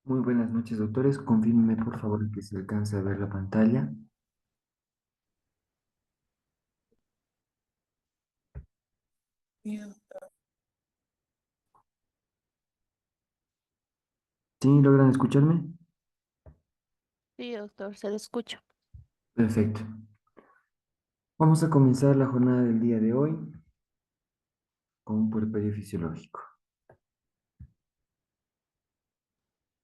Muy buenas noches, doctores. Confírmeme, por favor, que se alcanza a ver la pantalla. ¿Sí logran escucharme? Sí, doctor, se lo escucha. Perfecto. Vamos a comenzar la jornada del día de hoy con un puerperio fisiológico.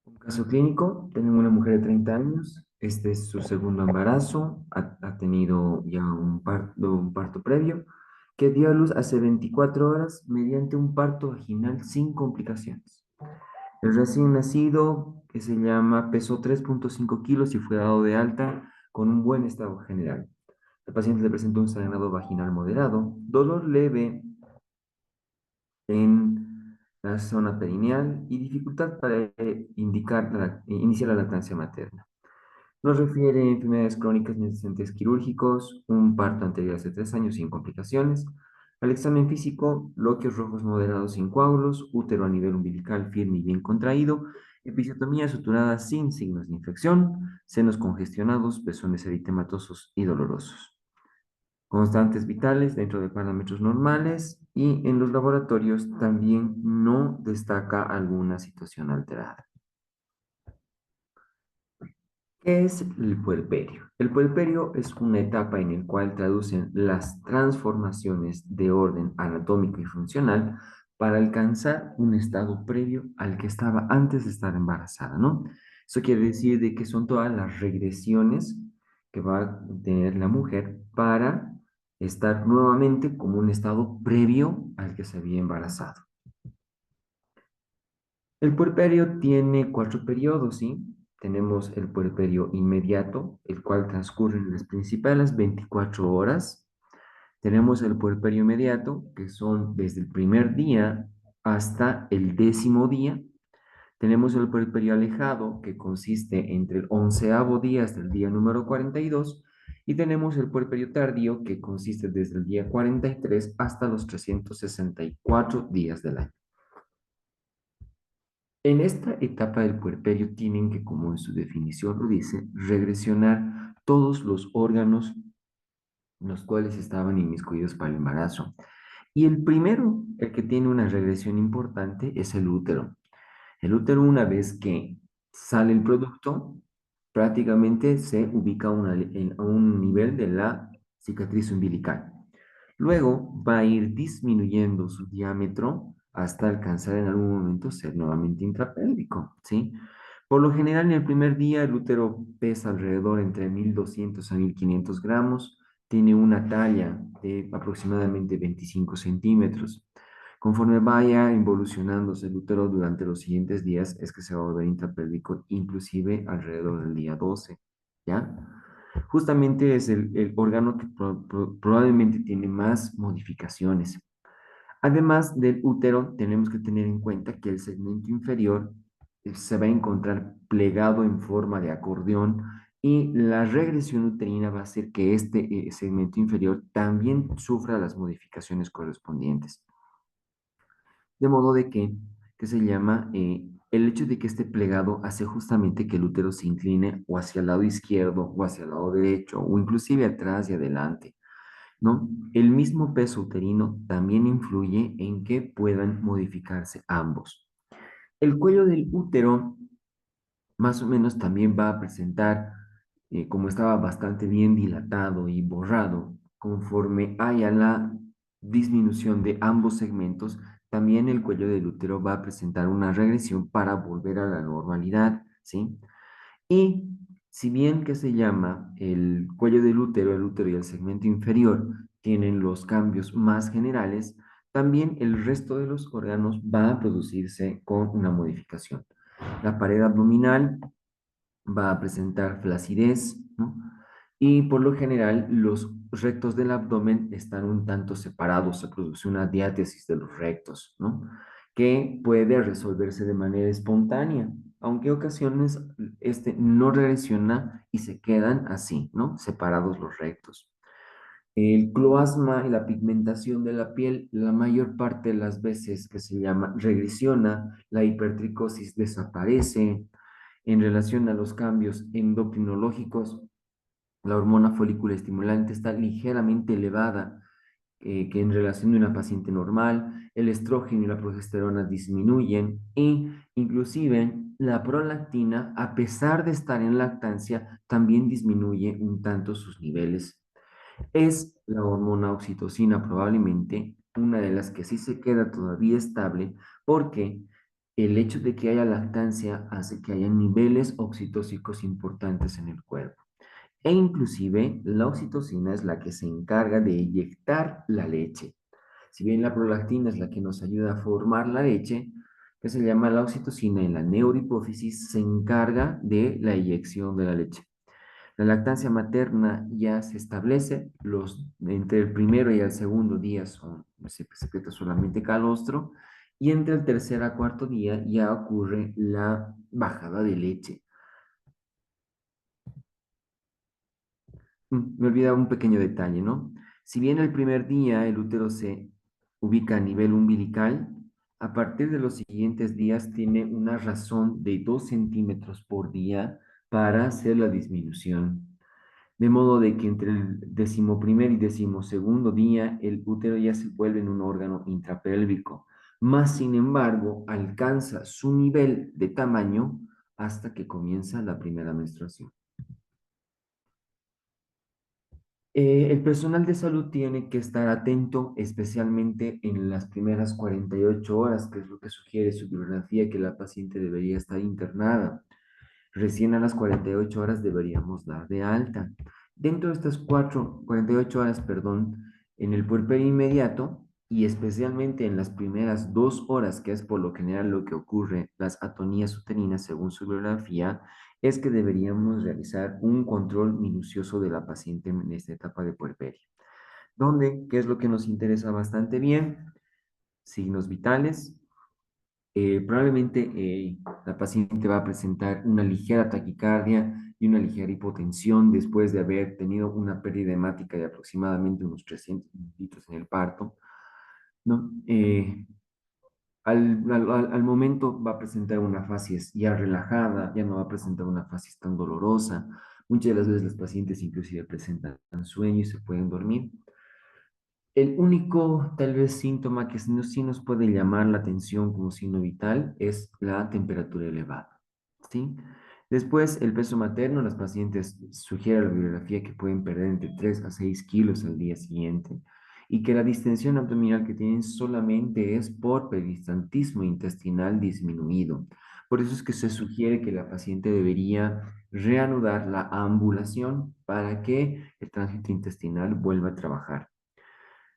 Un caso clínico, tenemos una mujer de 30 años. Este es su segundo embarazo. Ha tenido ya un parto previo que dio a luz hace 24 horas mediante un parto vaginal sin complicaciones. El recién nacido, que se llama, pesó 3,5 kilos y fue dado de alta con un buen estado general. El paciente le presentó un sangrado vaginal moderado, dolor leve en la zona perineal y dificultad para iniciar la lactancia materna. Nos refiere a enfermedades crónicas necesitantes quirúrgicos, un parto anterior hace 3 años sin complicaciones. Al examen físico, bloqueos rojos moderados sin coágulos, útero a nivel umbilical firme y bien contraído, episiotomía suturada sin signos de infección, senos congestionados, pezones eritematosos y dolorosos. Constantes vitales dentro de parámetros normales y en los laboratorios también no destaca alguna situación alterada. ¿Qué es el puerperio? El puerperio es una etapa en la cual traducen las transformaciones de orden anatómico y funcional para alcanzar un estado previo al que estaba antes de estar embarazada, ¿no? Eso quiere decir de que son todas las regresiones que va a tener la mujer para estar nuevamente como un estado previo al que se había embarazado. El puerperio tiene 4 periodos, ¿sí? Tenemos el puerperio inmediato, el cual transcurre en las principales 24 horas. Tenemos el puerperio inmediato, que son desde el primer día hasta el 10.º día. Tenemos el puerperio alejado, que consiste entre el 11.º día hasta el día número 42. Y tenemos el puerperio tardío, que consiste desde el día 43 hasta los 364 días del año. En esta etapa del puerperio tienen que, como en su definición lo dice, regresionar todos los órganos los cuales estaban inmiscuidos para el embarazo. Y el primero, el que tiene una regresión importante, es el útero. El útero, una vez que sale el producto, prácticamente se ubica a un nivel de la cicatriz umbilical. Luego va a ir disminuyendo su diámetro hasta alcanzar en algún momento ser nuevamente intrapélvico, ¿sí? Por lo general, en el primer día el útero pesa alrededor entre 1.200 a 1.500 gramos, tiene una talla de aproximadamente 25 centímetros. Conforme vaya involucionándose el útero durante los siguientes días, es que se va a volver intrapélvico, inclusive alrededor del día 12, ¿ya? Justamente es el órgano que probablemente tiene más modificaciones. Además del útero, tenemos que tener en cuenta que el segmento inferior se va a encontrar plegado en forma de acordeón y la regresión uterina va a hacer que este segmento inferior también sufra las modificaciones correspondientes. De modo de que se llama, el hecho de que esté plegado hace justamente que el útero se incline o hacia el lado izquierdo o hacia el lado derecho o inclusive atrás y adelante, ¿no? El mismo peso uterino también influye en que puedan modificarse ambos. El cuello del útero más o menos también va a presentar, como estaba bastante bien dilatado y borrado, conforme haya la disminución de ambos segmentos, también el cuello del útero va a presentar una regresión para volver a la normalidad, ¿sí? Y Si bien que se llama el cuello del útero, el útero y el segmento inferior tienen los cambios más generales, también el resto de los órganos va a producirse con una modificación. La pared abdominal va a presentar flacidez, ¿no? Y por lo general los rectos del abdomen están un tanto separados, se produce una diátesis de los rectos, ¿no? Que puede resolverse de manera espontánea, aunque en ocasiones este no regresiona y se quedan así, ¿no? Separados los rectos. El cloasma y la pigmentación de la piel, la mayor parte de las veces que se llama regresiona, la hipertricosis desaparece. En relación a los cambios endocrinológicos, la hormona folículo estimulante está ligeramente elevada que en relación de una paciente normal, el estrógeno y la progesterona disminuyen e inclusive la prolactina, a pesar de estar en lactancia, también disminuye un tanto sus niveles. Es la hormona oxitocina probablemente una de las que sí se queda todavía estable porque el hecho de que haya lactancia hace que haya niveles oxitóxicos importantes en el cuerpo. E inclusive la oxitocina es la que se encarga de eyectar la leche. Si bien la prolactina es la que nos ayuda a formar la leche, que se llama la oxitocina en la neurohipófisis, se encarga de la eyección de la leche. La lactancia materna ya se establece, entre el primero y el segundo día se secreta solamente calostro, y entre el tercer a cuarto día ya ocurre la bajada de leche. Me olvidaba un pequeño detalle, ¿no? Si bien el primer día el útero se ubica a nivel umbilical, a partir de los siguientes días tiene una razón de 2 centímetros por día para hacer la disminución. De modo de que entre el 11.º y 12.º día el útero ya se vuelve en un órgano intrapélvico. Más sin embargo, alcanza su nivel de tamaño hasta que comienza la primera menstruación. El personal de salud tiene que estar atento, especialmente en las primeras 48 horas, que es lo que sugiere su bibliografía, que la paciente debería estar internada. Recién a las 48 horas deberíamos dar de alta. Dentro de estas 48 horas, perdón, en el puerperio inmediato y especialmente en las primeras 2 horas, que es por lo general lo que ocurre, las atonías uterinas según su bibliografía, es que deberíamos realizar un control minucioso de la paciente en esta etapa de puerperio. Donde, ¿qué es lo que nos interesa bastante bien? Signos vitales, probablemente la paciente va a presentar una ligera taquicardia y una ligera hipotensión después de haber tenido una pérdida hemática de aproximadamente unos 300 litros en el parto, ¿no? Al momento va a presentar una facies ya relajada, ya no va a presentar una facies tan dolorosa. Muchas de las veces los pacientes inclusive presentan sueño y se pueden dormir. El único, tal vez, síntoma que sí nos puede llamar la atención como signo vital es la temperatura elevada, ¿sí? Después, el peso materno, las pacientes sugiere la bibliografía que pueden perder entre 3 a 6 kilos al día siguiente y que la distensión abdominal que tienen solamente es por peristaltismo intestinal disminuido. Por eso es que se sugiere que la paciente debería reanudar la ambulación para que el tránsito intestinal vuelva a trabajar.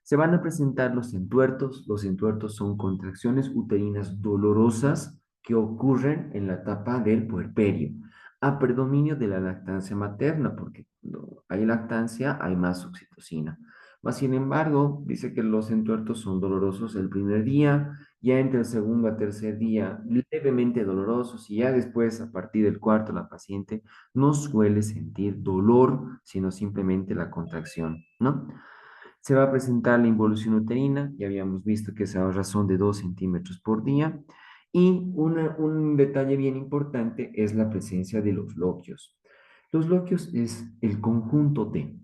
Se van a presentar los entuertos. Los entuertos son contracciones uterinas dolorosas que ocurren en la etapa del puerperio, a predominio de la lactancia materna, porque cuando hay lactancia hay más oxitocina. Mas, sin embargo, dice que los entuertos son dolorosos el primer día, ya entre el segundo a tercer día levemente dolorosos y ya después, a partir del cuarto, la paciente no suele sentir dolor, sino simplemente la contracción, ¿no? Se va a presentar la involución uterina, ya habíamos visto que es a razón de 2 centímetros por día. Y un detalle bien importante es la presencia de los loquios. Los loquios es el conjunto de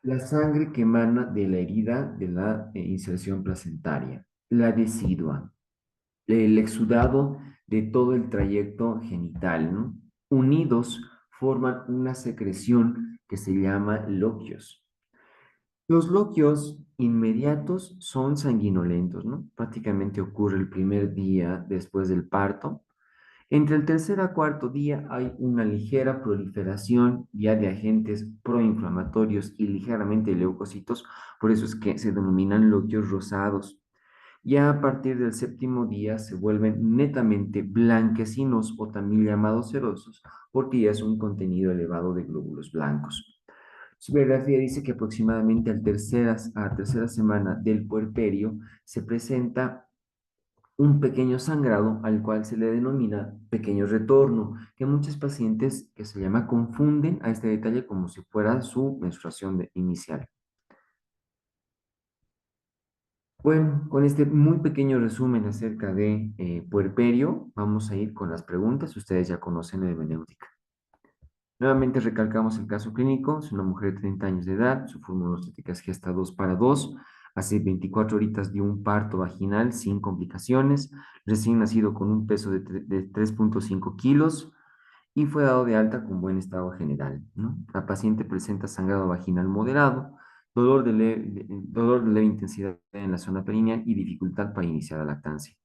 la sangre que emana de la herida de la inserción placentaria, la decidua, el exudado de todo el trayecto genital, ¿no? Unidos forman una secreción que se llama loquios. Los loquios inmediatos son sanguinolentos, ¿no? Prácticamente ocurre el primer día después del parto. Entre el tercer a cuarto día hay una ligera proliferación ya de agentes proinflamatorios y ligeramente leucocitos, por eso es que se denominan loquios rosados. Ya a partir del séptimo día se vuelven netamente blanquecinos o también llamados serosos, porque ya es un contenido elevado de glóbulos blancos. Su biografía dice que aproximadamente a tercera semana del puerperio se presenta un pequeño sangrado al cual se le denomina pequeño retorno, que muchos pacientes que se llama confunden a este detalle como si fuera su menstruación inicial. Bueno, con este muy pequeño resumen acerca de puerperio, vamos a ir con las preguntas. Ustedes ya conocen la hermenéutica. Nuevamente recalcamos el caso clínico. Es una mujer de 30 años de edad. Su fórmula obstétrica es gesta 2 para 2. Hace 24 horitas dio un parto vaginal sin complicaciones. Recién nacido con un peso de 3.5 kilos y fue dado de alta con buen estado general, ¿no? La paciente presenta sangrado vaginal moderado, dolor de leve intensidad en la zona perineal y dificultad para iniciar la lactancia.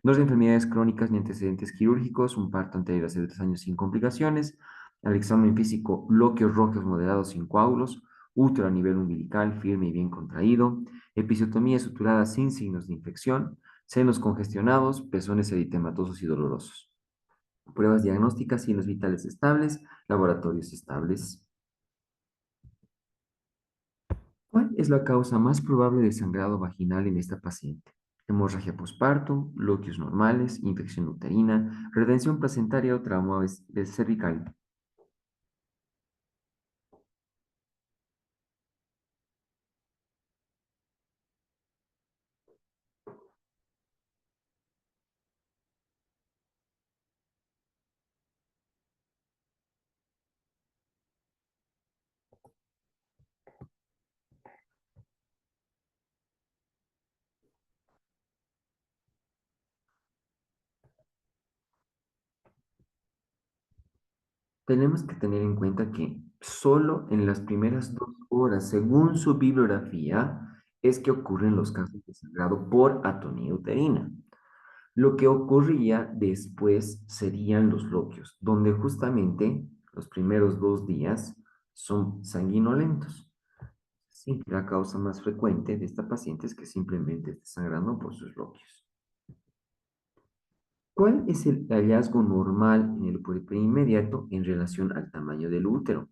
No es de enfermedades crónicas ni antecedentes quirúrgicos, un parto anterior hace 3 años sin complicaciones, al examen físico, bloqueos rojos moderados sin coágulos, útero a nivel umbilical firme y bien contraído, episiotomía suturada sin signos de infección, senos congestionados, pezones eritematosos y dolorosos. Pruebas diagnósticas, signos vitales estables, laboratorios estables. ¿Cuál es la causa más probable de sangrado vaginal en esta paciente? Hemorragia posparto, loquios normales, infección uterina, retención placentaria o trauma cervical. Tenemos que tener en cuenta que solo en las primeras 2 horas, según su bibliografía, es que ocurren los casos de sangrado por atonía uterina. Lo que ocurría después serían los loquios, donde justamente los primeros 2 días son sanguinolentos. Sí, la causa más frecuente de esta paciente es que simplemente esté sangrando por sus loquios. ¿Cuál es el hallazgo normal en el puerperio inmediato en relación al tamaño del útero?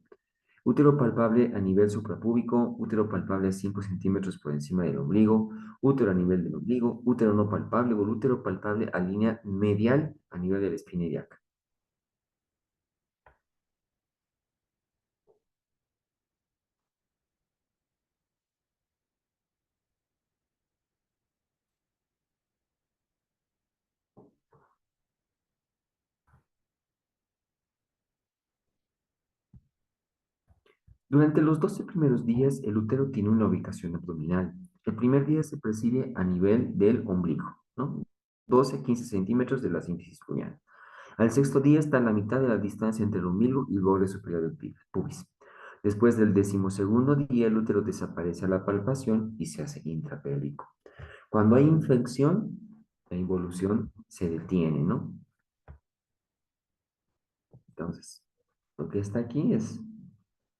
Útero palpable a nivel suprapúbico, útero palpable a 5 centímetros por encima del ombligo, útero a nivel del ombligo, útero no palpable o útero palpable a línea medial a nivel de la espina ilíaca. Durante los 12 primeros días, el útero tiene una ubicación abdominal. El primer día se percibe a nivel del ombligo, ¿no? 12 a 15 centímetros de la síntesis pubiana. Al sexto día está a la mitad de la distancia entre el ombligo y el borde superior del pubis. Después del 12.º día, el útero desaparece a la palpación y se hace intrapélvico. Cuando hay infección, la involución se detiene, ¿no? Entonces, lo que está aquí es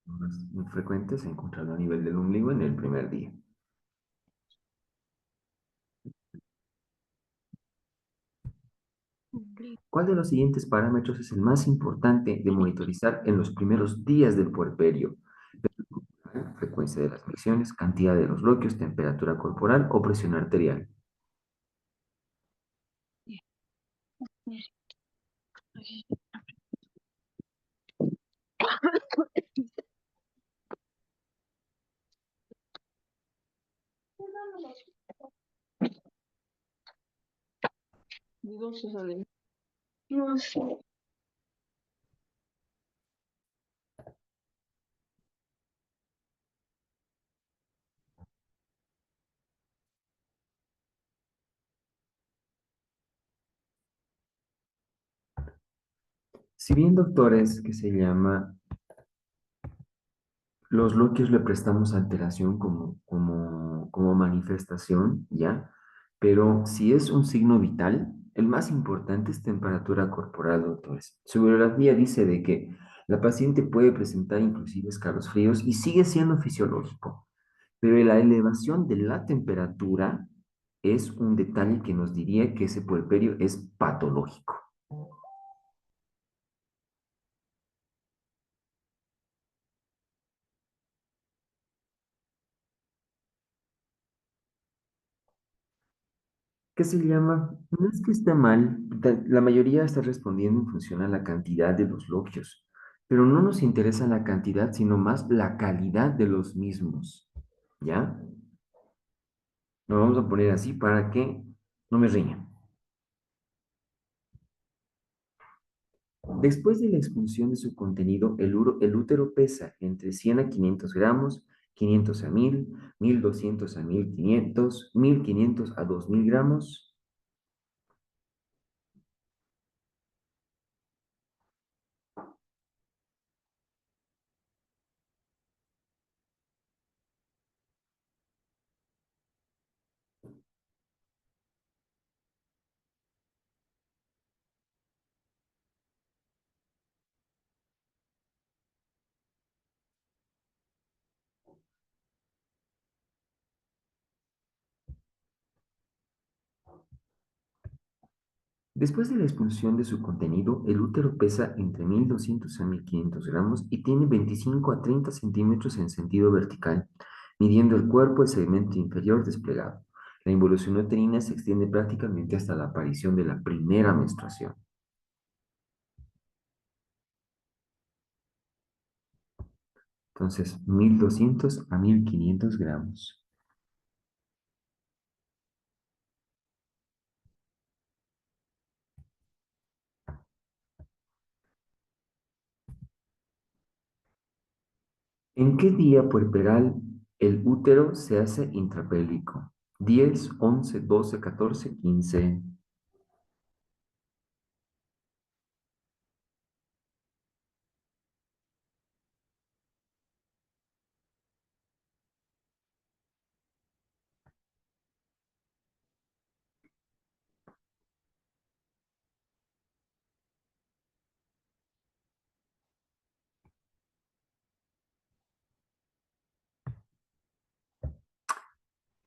más muy frecuente se encontrarlo a nivel del ombligo en el primer día. ¿Cuál de los siguientes parámetros es el más importante de monitorizar en los primeros días del puerperio? Frecuencia de las misiones, cantidad de los bloqueos, temperatura corporal o presión arterial. No sé. Si bien, doctores, que se llama, los bloqueos le prestamos alteración como manifestación, ¿ya? Pero si es un signo vital, El más importante es temperatura corporal, doctores. Su bibliografía dice de que la paciente puede presentar inclusive escalofríos y sigue siendo fisiológico, pero la elevación de la temperatura es un detalle que nos diría que ese puerperio es patológico. ¿Qué se llama? No es que esté mal, la mayoría está respondiendo en función a la cantidad de los logios, pero no nos interesa la cantidad, sino más la calidad de los mismos, ¿ya? Lo vamos a poner así para que no me riña. Después de la expulsión de su contenido, el útero pesa entre 100 a 500 gramos, 500 a 1000, 1200 a 1500, 1500 a 2000 gramos. Después de la expulsión de su contenido, el útero pesa entre 1200 a 1500 gramos y tiene 25 a 30 centímetros en sentido vertical, midiendo el cuerpo el segmento inferior desplegado. La involución uterina se extiende prácticamente hasta la aparición de la primera menstruación. Entonces, 1200 a 1500 gramos. ¿En qué día puerperal el útero se hace intrapélvico? 10, 11, 12, 14, 15.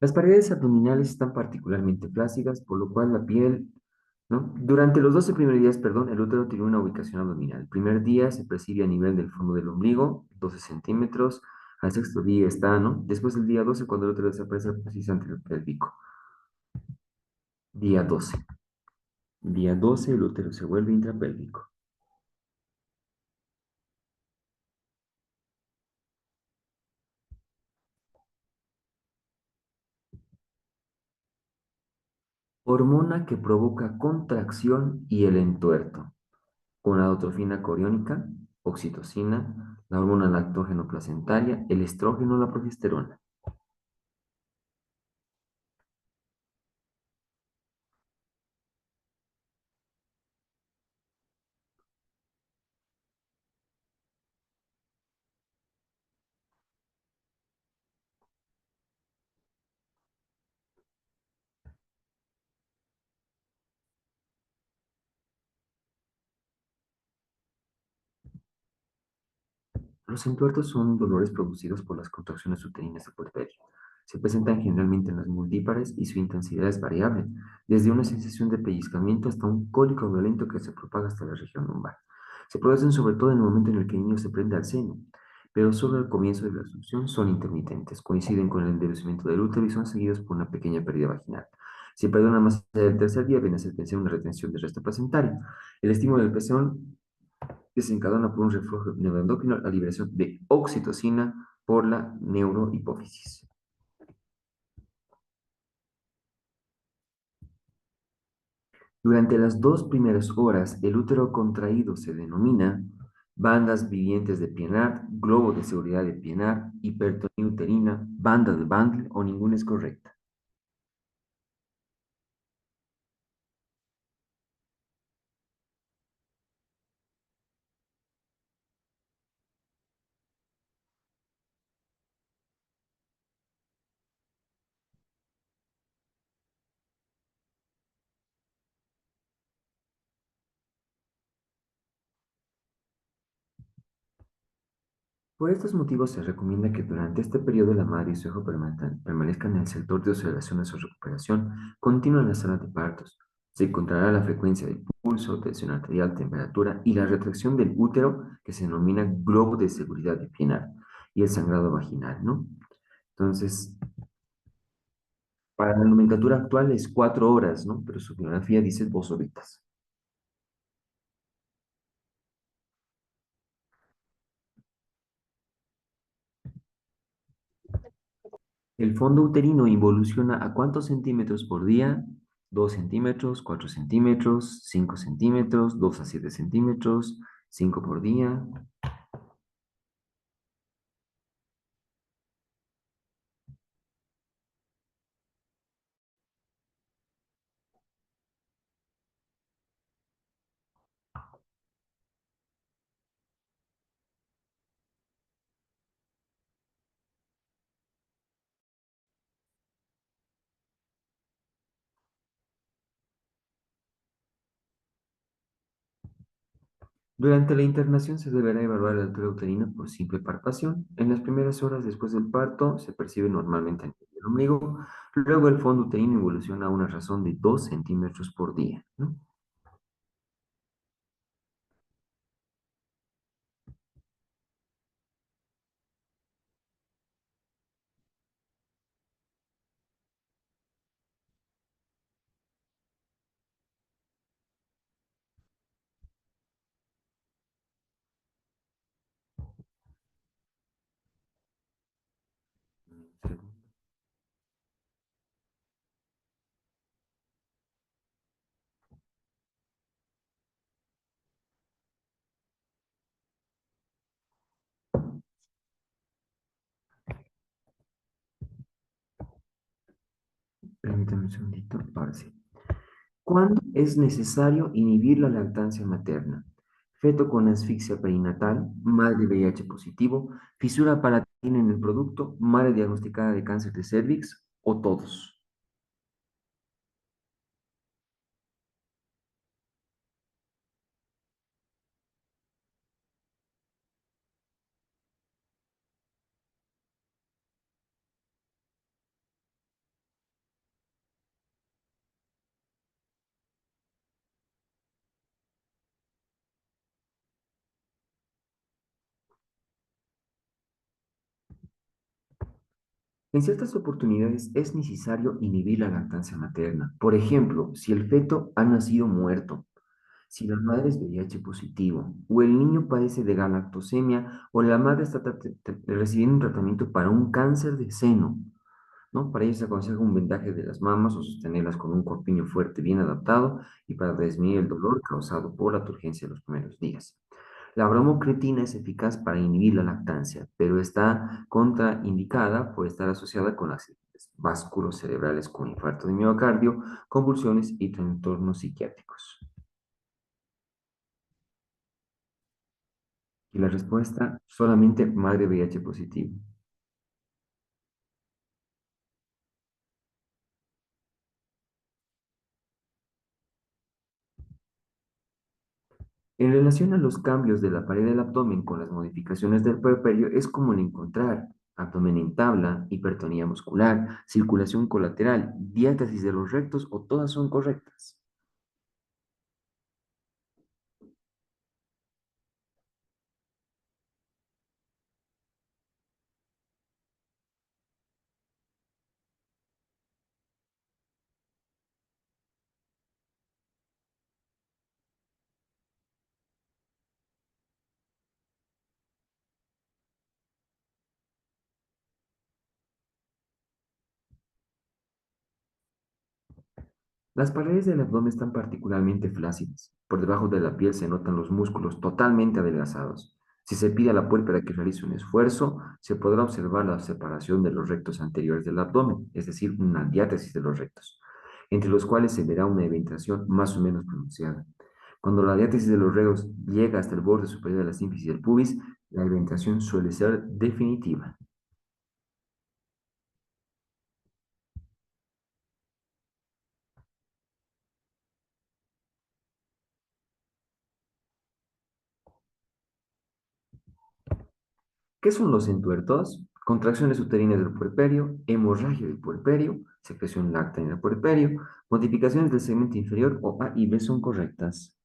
Las paredes abdominales están particularmente flácidas, por lo cual la piel, ¿no? Durante los 12 primeros días, perdón, el útero tiene una ubicación abdominal. El primer día se percibe a nivel del fondo del ombligo, 12 centímetros. Al sexto día está, ¿no? Después del día 12, cuando el útero desaparece, precisa ante el pélvico. Día 12. Día 12, el útero se vuelve intrapélvico. Hormona que provoca contracción y el entuerto. Gonadotrofina coriónica, oxitocina, la hormona lactógeno placentaria, el estrógeno, la progesterona. Los entuertos son dolores producidos por las contracciones uterinas de puerperio. Se presentan generalmente en las multípares y su intensidad es variable, desde una sensación de pellizcamiento hasta un cólico violento que se propaga hasta la región lumbar. Se producen sobre todo en el momento en el que el niño se prende al seno, pero solo al comienzo de la succión son intermitentes, coinciden con el endurecimiento del útero y son seguidos por una pequeña pérdida vaginal. Si perdona más allá del tercer día, viene a ser una retención del resto placentario. El estímulo del pezón desencadena por un reflujo neuroendocrino la liberación de oxitocina por la neurohipófisis. Durante las 2 primeras horas, el útero contraído se denomina bandas vivientes de Pienaar, globo de seguridad de Pienaar, hipertonía uterina, banda de Bandle o ninguna es correcta. Por estos motivos se recomienda que durante este periodo la madre y su hijo permanezcan en el sector de observación de su recuperación continua en la sala de partos. Se encontrará la frecuencia del pulso, tensión arterial, temperatura y la retracción del útero, que se denomina globo de seguridad bipilar, y el sangrado vaginal, ¿no? Entonces, para la nomenclatura actual es 4 horas, ¿no? Pero su biografía dice 2 horitas. El fondo uterino involuciona a cuántos centímetros por día: 2 centímetros, 4 centímetros, 5 centímetros, 2 a 7 centímetros, 5 por día. Durante la internación se deberá evaluar la altura uterina por simple palpación. En las primeras horas después del parto se percibe normalmente a nivel del ombligo. Luego el fondo uterino evoluciona a una razón de 2 centímetros por día, ¿no? Permítame un segundito. Ahora sí. ¿Cuándo es necesario inhibir la lactancia materna? Feto con asfixia perinatal, madre VIH positivo, fisura palatina en el producto, madre diagnosticada de cáncer de cervix o todos. En ciertas oportunidades es necesario inhibir la lactancia materna. Por ejemplo, si el feto ha nacido muerto, si la madre es VIH positivo, o el niño padece de galactosemia, o la madre está recibiendo un tratamiento para un cáncer de seno, ¿no? Para ello se aconseja un vendaje de las mamas o sostenerlas con un corpiño fuerte bien adaptado y para disminuir el dolor causado por la turgencia de los primeros días. La bromocretina es eficaz para inhibir la lactancia, pero está contraindicada por estar asociada con accidentes vasculocerebrales con infarto de miocardio, convulsiones y trastornos psiquiátricos. Y la respuesta, solamente madre VIH positivo. En relación a los cambios de la pared del abdomen con las modificaciones del puerperio, es común encontrar abdomen en tabla, hipertonía muscular, circulación colateral, diátesis de los rectos o todas son correctas. Las paredes del abdomen están particularmente flácidas. Por debajo de la piel se notan los músculos totalmente adelgazados. Si se pide a la púlpera que realice un esfuerzo, se podrá observar la separación de los rectos anteriores del abdomen, es decir, una diátesis de los rectos, entre los cuales se verá una eventación más o menos pronunciada. Cuando la diátesis de los rectos llega hasta el borde superior de la sínfisis del pubis, la eventación suele ser definitiva. ¿Qué son los entuertos? Contracciones uterinas del puerperio, hemorragia del puerperio, secreción láctea en el puerperio, modificaciones del segmento inferior o A y B son correctas.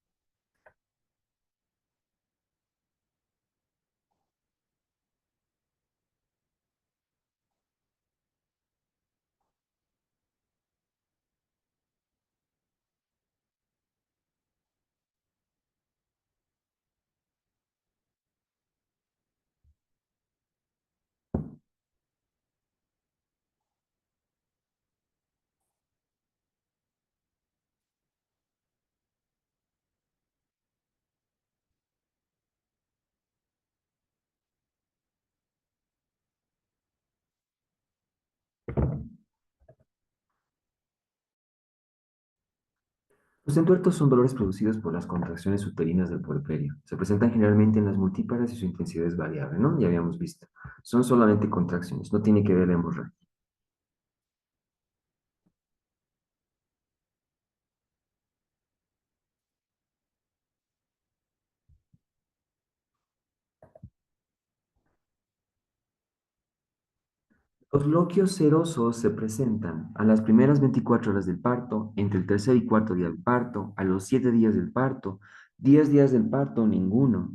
Los entuertos son dolores producidos por las contracciones uterinas del puerperio. Se presentan generalmente en las multíparas y su intensidad es variable, ¿no? Ya habíamos visto. Son solamente contracciones, no tiene que ver la hemorragia. Los loquios serosos se presentan a las primeras 24 horas del parto, entre el tercer y cuarto día del parto, a los 7 días del parto, 10 días del parto, ninguno.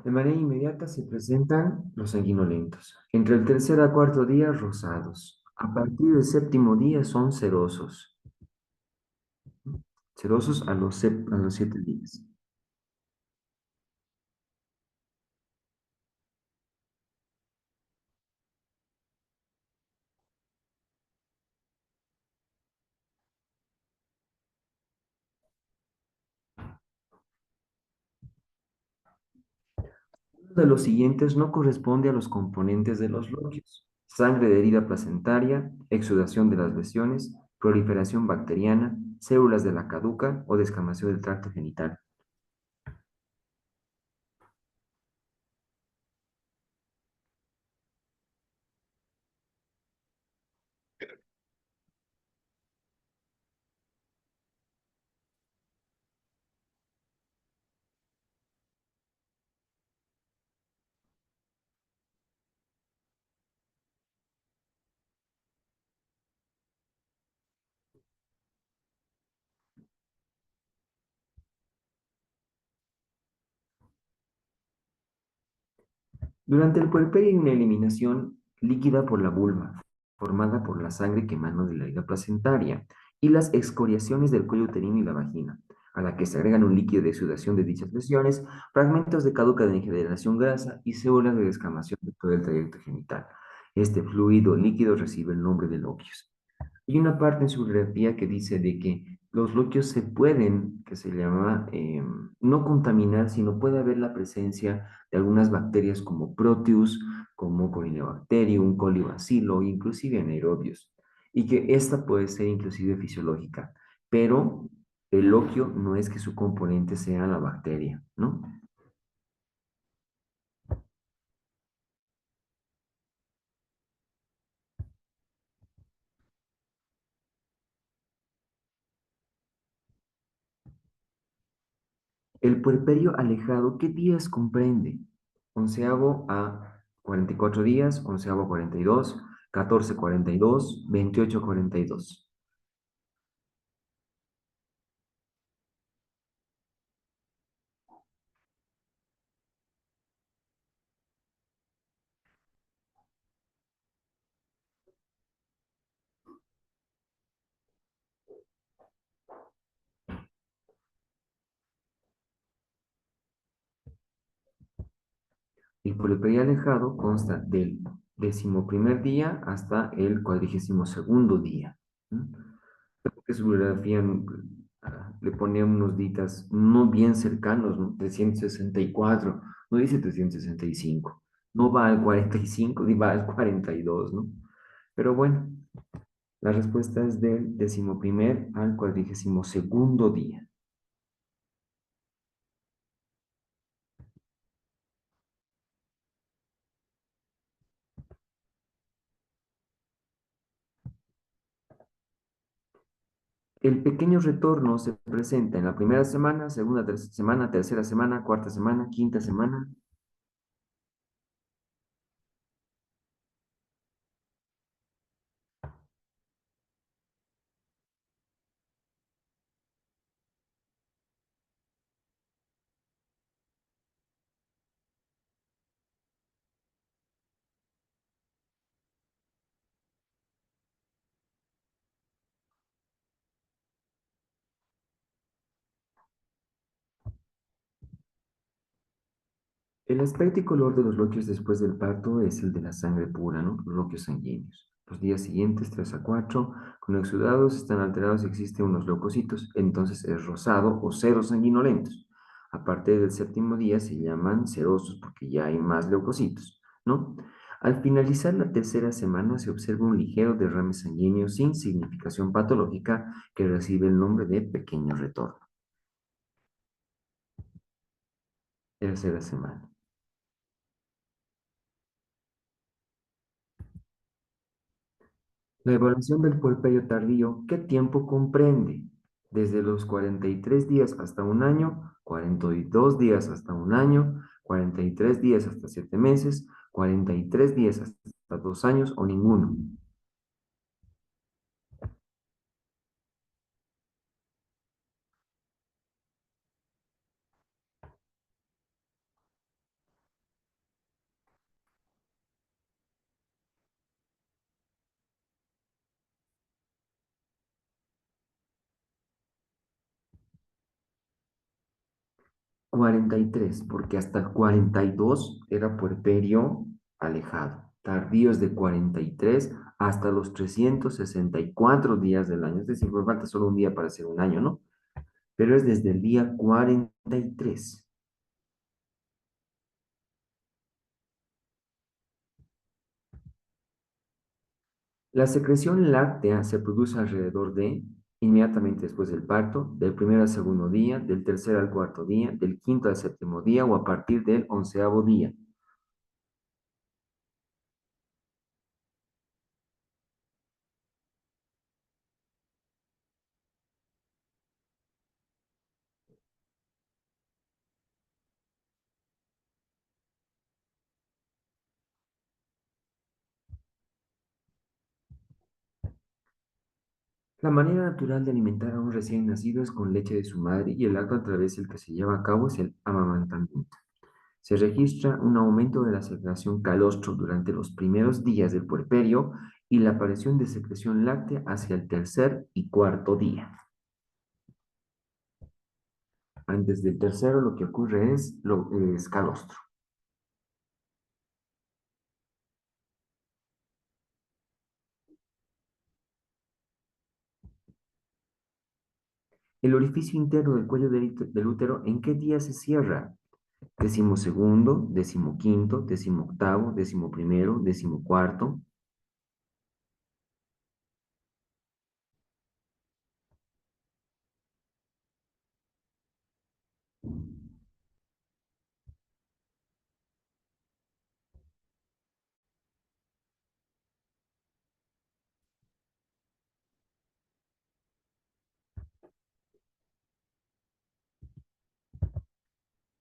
De manera inmediata se presentan los sanguinolentos. Entre el tercer a cuarto día, rosados. A partir del séptimo día son serosos. Serosos a los 7 días. Uno de los siguientes no corresponde a los componentes de los loquios. Sangre de herida placentaria, exudación de las lesiones, proliferación bacteriana, células de la caduca o descamación del tracto genital. Durante el puerperio hay una eliminación líquida por la vulva, formada por la sangre que emana de la herida placentaria y las excoriaciones del cuello uterino y la vagina, a la que se agregan un líquido de exudación de dichas lesiones, fragmentos de caduca de generación grasa y células de descamación de todo el trayecto genital. Este fluido líquido recibe el nombre de loquios. Hay una parte en su bibliografía que dice de que los loquios se pueden, que se llama, no contaminar, sino puede haber la presencia de algunas bacterias como Proteus, como Corynebacterium, Colibacilo, inclusive anaerobios, y que esta puede ser inclusive fisiológica, pero el loquio no es que su componente sea la bacteria, ¿no? El puerperio alejado, ¿qué días comprende? Onceavo a 44 días, onceavo a 42, 14 42, 28 42. El puerperio alejado consta del 11.º día hasta el 42.º día. Que su biografía le ponía unos ditas no bien cercanos, ¿no? 364, no dice 365, no va al 45 ni va al 42, ¿no? Pero bueno, la respuesta es del 11.º al 42.º día. El pequeño retorno se presenta en la primera semana, segunda semana, tercera semana, cuarta semana, quinta semana. El aspecto y color de los loquios después del parto es el de la sangre pura, ¿no? Los loquios sanguíneos. Los días siguientes, 3 a 4, con exudados están alterados y existen unos leucocitos, entonces es rosado o ceros sanguinolentos. A partir del séptimo día se llaman serosos porque ya hay más leucocitos, ¿no? Al finalizar la tercera semana se observa un ligero derrame sanguíneo sin significación patológica que recibe el nombre de pequeño retorno. Tercera semana. La evaluación del puerperio tardío, ¿qué tiempo comprende? Desde los 43 días hasta un año, 42 días hasta un año, 43 días hasta 7 meses, 43 días hasta 2 años o ninguno. 43, porque hasta el 42 era puerperio alejado. Tardíos de 43 hasta los 364 días del año. Es decir, me falta solo un día para ser un año, ¿no? Pero es desde el día 43. La secreción láctea se produce alrededor de, inmediatamente después del parto, del primer al segundo día, del tercer al cuarto día, del quinto al séptimo día o a partir del 11.º día. La manera natural de alimentar a un recién nacido es con leche de su madre y el acto a través del que se lleva a cabo es el amamantamiento. Se registra un aumento de la secreción calostro durante los primeros días del puerperio y la aparición de secreción láctea hacia el tercer y cuarto día. Antes del tercero lo que ocurre es calostro. El orificio interno del cuello del útero, ¿en qué día se cierra? 12.º, 15.º, 18.º, 11.º, 14.º.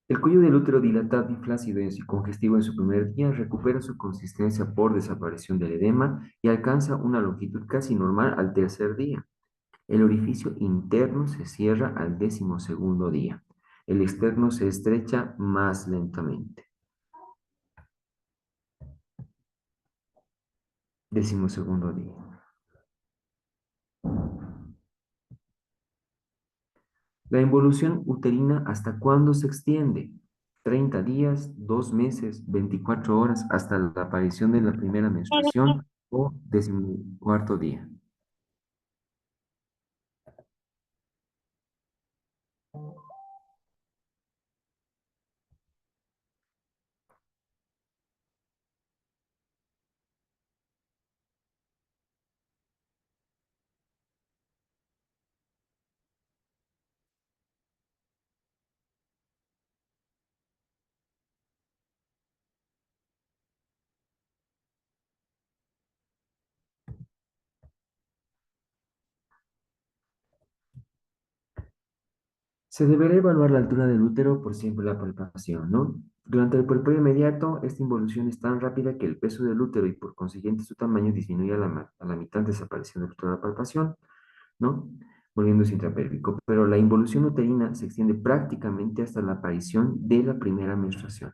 El cuello del útero dilatado y flácido y congestivo en su primer día recupera su consistencia por desaparición del edema y alcanza una longitud casi normal al tercer día. El orificio interno se cierra al 12.º día. El externo se estrecha más lentamente. 12.º día. La involución uterina, ¿hasta cuándo se extiende? 30 días, 2 meses, 24 horas, hasta la aparición de la primera menstruación o 14.º día. Se deberá evaluar la altura del útero por siempre la palpación, ¿no? Durante el puerperio inmediato, esta involución es tan rápida que el peso del útero y por consiguiente su tamaño disminuye a la mitad desapareciendo el útero de la palpación, ¿no? Volviéndose intrapélvico. Pero la involución uterina se extiende prácticamente hasta la aparición de la primera menstruación.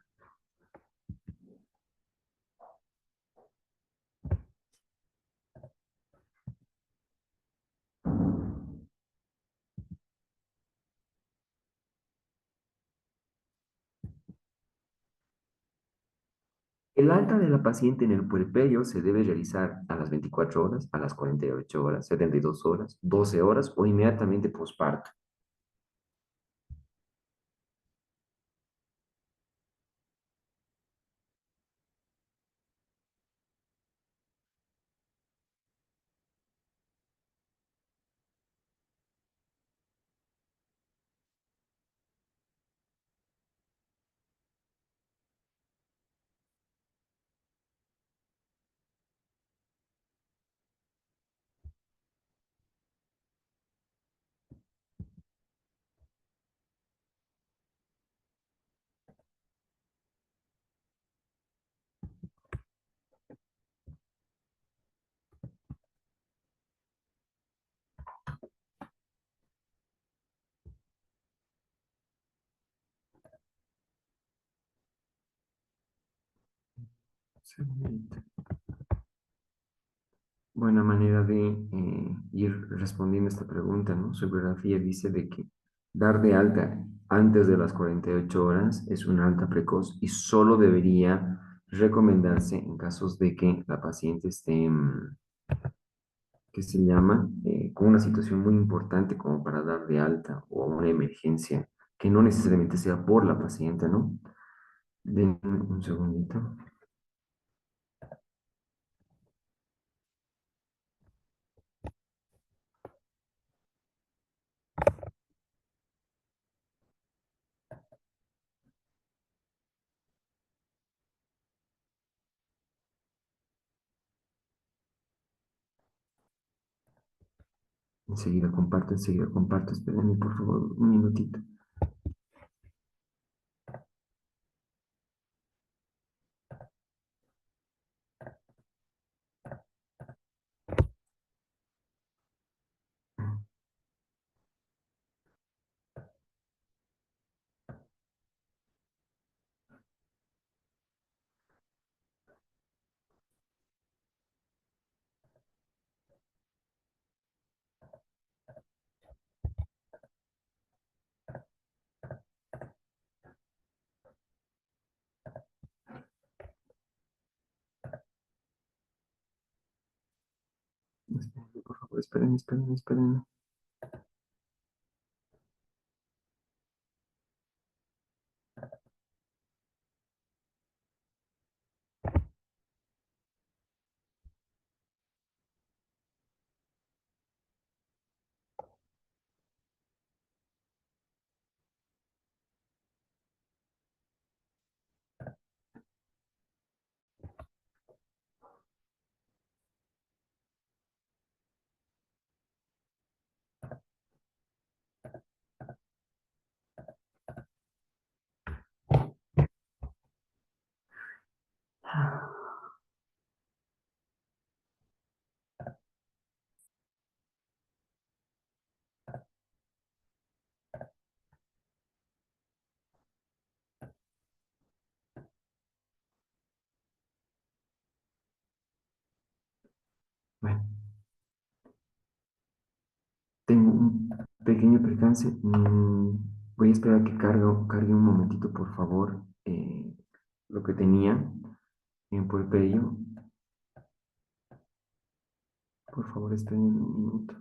El alta de la paciente en el puerperio se debe realizar a las 24 horas, a las 48 horas, 72 horas, 12 horas o inmediatamente posparto. Segundito. Buena manera de ir respondiendo esta pregunta, ¿no? Su biografía dice de que dar de alta antes de las 48 horas es una alta precoz y solo debería recomendarse en casos de que la paciente esté, ¿qué se llama? Con una situación muy importante como para dar de alta o una emergencia, que no necesariamente sea por la paciente, ¿no? Denme un segundito. Enseguida comparto. Espérenme, por favor, un minutito. Espérenme, por favor, espérenme. Bueno, tengo un pequeño percance. Voy a esperar a que cargue un momentito, por favor, lo que tenía en puerperio. Por favor, esperen un minuto.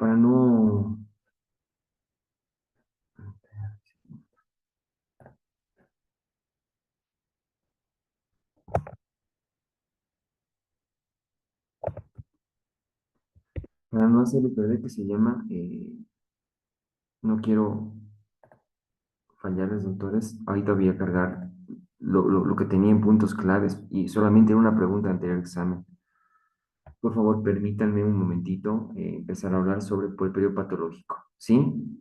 para no, para no hacerle perder que se llama, no quiero fallarles, doctores. Ahorita voy a cargar lo que tenía en puntos claves y solamente era una pregunta anterior al examen. Por favor, permítanme un momentito empezar a hablar sobre puerperio patológico. ¿Sí?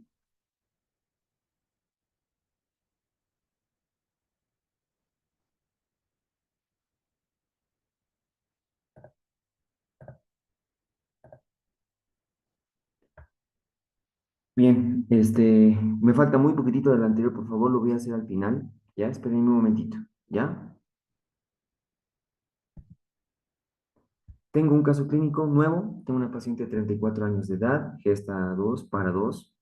Bien, me falta muy poquitito del anterior, por favor, lo voy a hacer al final. Ya, espérenme un momentito. ¿Ya? Tengo un caso clínico nuevo. Tengo una paciente de 34 años de edad, gesta 2 para 2.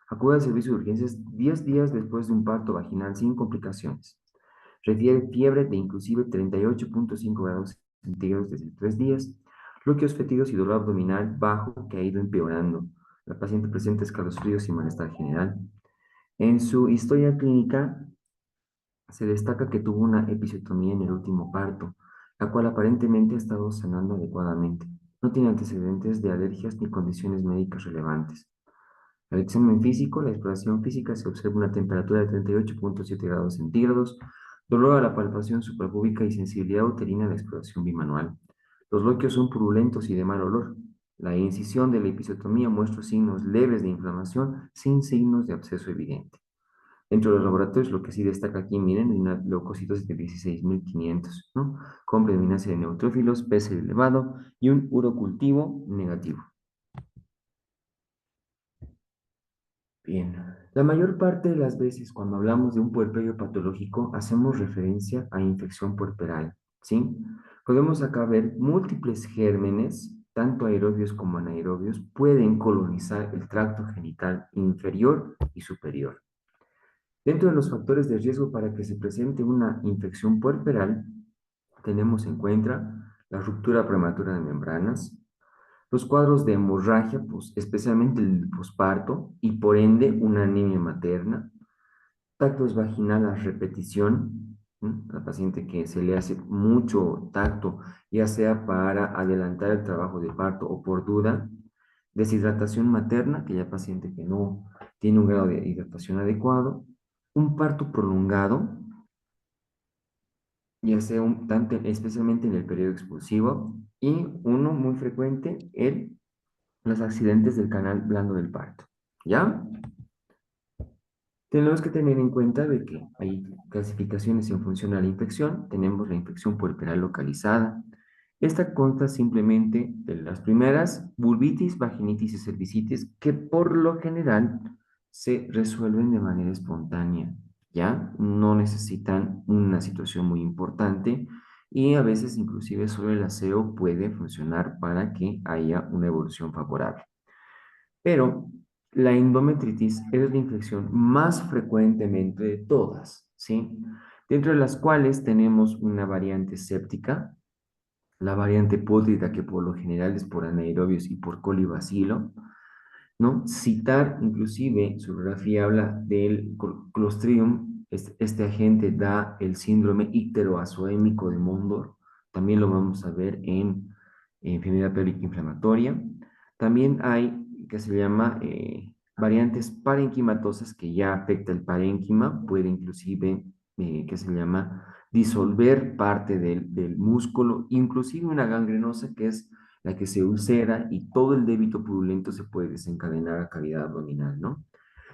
Acude al servicio de urgencias 10 días después de un parto vaginal sin complicaciones. Refiere fiebre de inclusive 38,5 grados centígrados desde 3 días. Bloqueos fétidos y dolor abdominal bajo que ha ido empeorando. La paciente presenta escalofríos y malestar general. En su historia clínica se destaca que tuvo una episiotomía en el último parto, la cual aparentemente ha estado sanando adecuadamente. No tiene antecedentes de alergias ni condiciones médicas relevantes. Al examen físico, la exploración física se observa una temperatura de 38,7 grados centígrados, dolor a la palpación suprapúbica y sensibilidad uterina a la exploración bimanual. Los bloqueos son purulentos y de mal olor. La incisión de la episiotomía muestra signos leves de inflamación sin signos de absceso evidente. Dentro de los laboratorios, lo que sí destaca aquí, miren, una leucocitos de 16.500, ¿no? Con predominancia de neutrófilos, PCR elevado y un urocultivo negativo. Bien, la mayor parte de las veces cuando hablamos de un puerperio patológico hacemos referencia a infección puerperal, ¿sí? Podemos acá ver múltiples gérmenes, tanto aerobios como anaerobios, pueden colonizar el tracto genital inferior y superior. Dentro de los factores de riesgo para que se presente una infección puerperal, tenemos en cuenta la ruptura prematura de membranas, los cuadros de hemorragia, pues, especialmente el posparto, y por ende una anemia materna, tactos vaginal a repetición, ¿no? La paciente que se le hace mucho tacto, ya sea para adelantar el trabajo de parto o por duda, deshidratación materna, aquella paciente que no tiene un grado de hidratación adecuado, un parto prolongado, ya sea tanto, especialmente en el periodo expulsivo, y uno muy frecuente, los accidentes del canal blando del parto. ¿Ya? Tenemos que tener en cuenta de que hay clasificaciones en función a la infección. Tenemos la infección puerperal localizada. Esta consta simplemente de las primeras, vulvitis, vaginitis y cervicitis, que por lo general se resuelven de manera espontánea, ¿ya? No necesitan una situación muy importante y a veces inclusive solo el aseo puede funcionar para que haya una evolución favorable. Pero la endometritis es la infección más frecuentemente de todas, ¿sí? Dentro de las cuales tenemos una variante séptica, la variante pútrida, que por lo general es por anaerobios y por colibacilo, ¿no? Citar, inclusive, su biografía habla del Clostridium, este agente da el síndrome icteroazoémico de Mondor, también lo vamos a ver en enfermedad pélvica inflamatoria. También hay que se llama variantes parenquimatosas que ya afecta el parénquima, puede inclusive, que se llama disolver parte del músculo, inclusive una gangrenosa que es la que se ulcera y todo el débito purulento se puede desencadenar a cavidad abdominal, ¿no?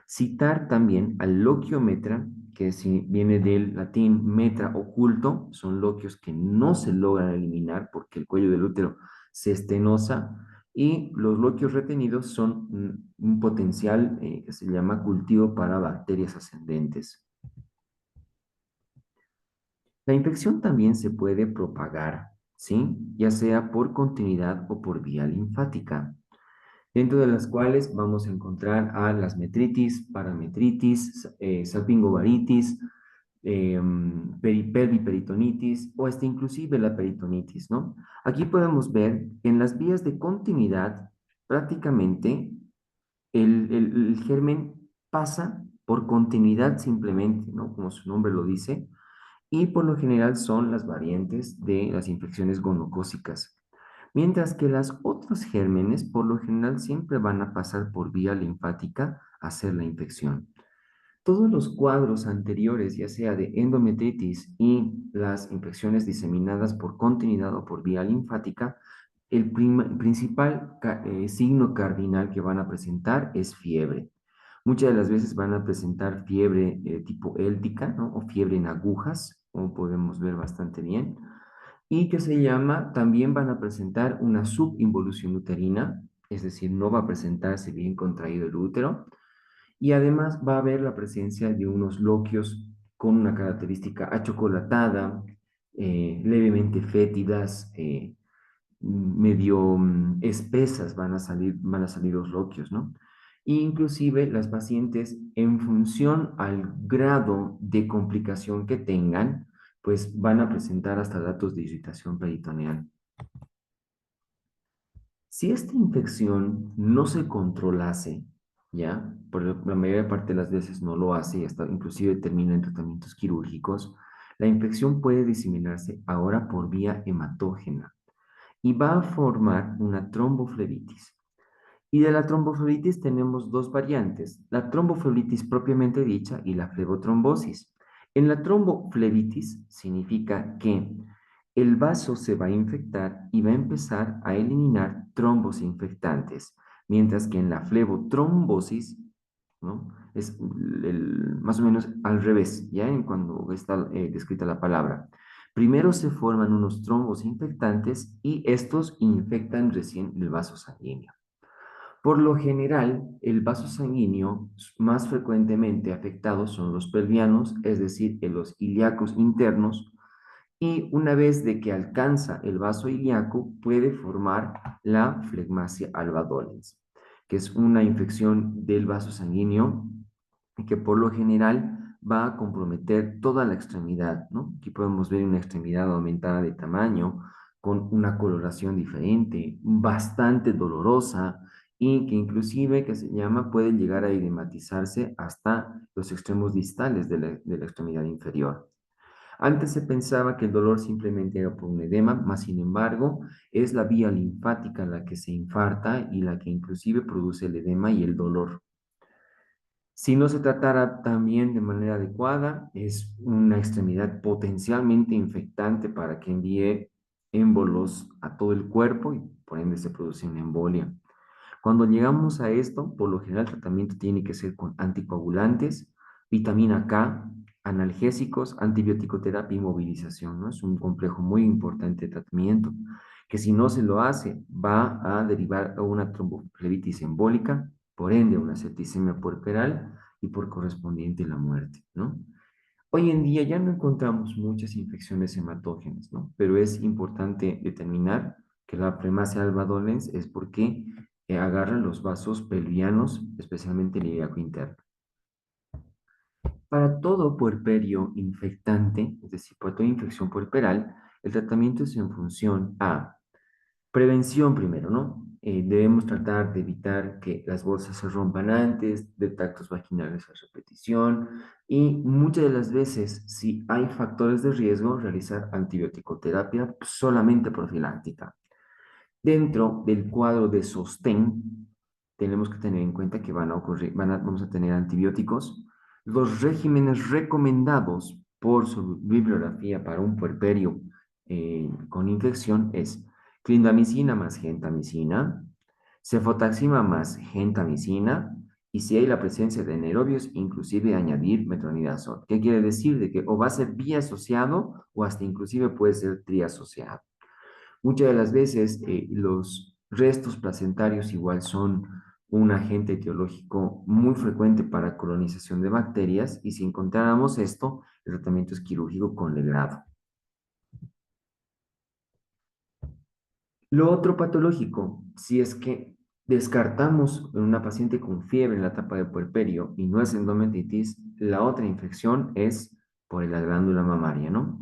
Citar también al loquiometra, que si viene del latín metra oculto, son loquios que no se logran eliminar porque el cuello del útero se estenosa y los loquios retenidos son un potencial que se llama cultivo para bacterias ascendentes. La infección también se puede propagar, ¿sí? Ya sea por continuidad o por vía linfática, dentro de las cuales vamos a encontrar a las metritis, parametritis, salpingovaritis, pelviperitonitis o hasta inclusive la peritonitis, ¿no? Aquí podemos ver en las vías de continuidad prácticamente El germen pasa por continuidad simplemente, ¿no? Como su nombre lo dice, y por lo general son las variantes de las infecciones gonocócicas. Mientras que las otros gérmenes por lo general siempre van a pasar por vía linfática a hacer la infección. Todos los cuadros anteriores, ya sea de endometritis y las infecciones diseminadas por continuidad o por vía linfática, el principal signo cardinal que van a presentar es fiebre. Muchas de las veces van a presentar fiebre tipo éltica, ¿no? O fiebre en agujas, como podemos ver bastante bien, y que se llama, también van a presentar una subinvolución uterina, es decir, no va a presentarse bien contraído el útero, y además va a haber la presencia de unos loquios con una característica achocolatada, levemente fétidas, medio espesas van a salir los loquios, ¿no? E inclusive las pacientes, en función al grado de complicación que tengan, pues van a presentar hasta datos de irritación peritoneal. Si esta infección no se controlase, ¿ya? Por la mayor parte de las veces no lo hace y hasta inclusive termina en tratamientos quirúrgicos, la infección puede diseminarse ahora por vía hematógena y va a formar una tromboflebitis. Y de la tromboflebitis tenemos dos variantes, la tromboflebitis propiamente dicha y la flebotrombosis. En la tromboflebitis significa que el vaso se va a infectar y va a empezar a eliminar trombos infectantes, mientras que en la flebotrombosis, ¿no? Es más o menos al revés, ¿ya? En cuando está descrita la palabra. Primero se forman unos trombos infectantes y estos infectan recién el vaso sanguíneo. Por lo general, el vaso sanguíneo más frecuentemente afectados son los pelvianos, es decir, en los ilíacos internos, y una vez de que alcanza el vaso ilíaco, puede formar la flegmasia alba dolens, que es una infección del vaso sanguíneo que por lo general va a comprometer toda la extremidad, ¿no? Aquí podemos ver una extremidad aumentada de tamaño, con una coloración diferente, bastante dolorosa y que inclusive, que se llama, puede llegar a edematizarse hasta los extremos distales de la extremidad inferior. Antes se pensaba que el dolor simplemente era por un edema, más sin embargo, es la vía linfática la que se infarta y la que inclusive produce el edema y el dolor. Si no se tratara también de manera adecuada, es una extremidad potencialmente infectante para que envíe émbolos a todo el cuerpo y por ende se produce una embolia. Cuando llegamos a esto, por lo general el tratamiento tiene que ser con anticoagulantes, vitamina K, analgésicos, antibiótico terapia y movilización, ¿no? Es un complejo muy importante de tratamiento que si no se lo hace va a derivar a una tromboflebitis embólica, por ende una septicemia puerperal y por correspondiente la muerte, ¿no? Hoy en día ya no encontramos muchas infecciones hematógenas, ¿no? Pero es importante determinar que la premasia alba dolens es porque agarra los vasos pelvianos, especialmente el ilíaco interno. Para todo puerperio infectante, es decir, para toda infección puerperal, el tratamiento es en función a prevención primero, ¿no? Debemos tratar de evitar que las bolsas se rompan antes, de tactos vaginales a repetición y muchas de las veces, si hay factores de riesgo, realizar antibiótico-terapia solamente profiláctica. Dentro del cuadro de sostén, tenemos que tener en cuenta que van a ocurrir, vamos a tener antibióticos. Los regímenes recomendados por su bibliografía para un puerperio con infección es clindamicina más gentamicina, cefotaxima más gentamicina, y si hay la presencia de anaerobios, inclusive añadir metronidazol. ¿Qué quiere decir? De que o va a ser biasociado o hasta inclusive puede ser triasociado. Muchas de las veces los restos placentarios igual son un agente etiológico muy frecuente para colonización de bacterias y si encontráramos esto, el tratamiento es quirúrgico con legrado. Lo otro patológico, si es que descartamos en una paciente con fiebre en la etapa de puerperio y no es endometritis, la otra infección es por la glándula mamaria, ¿no?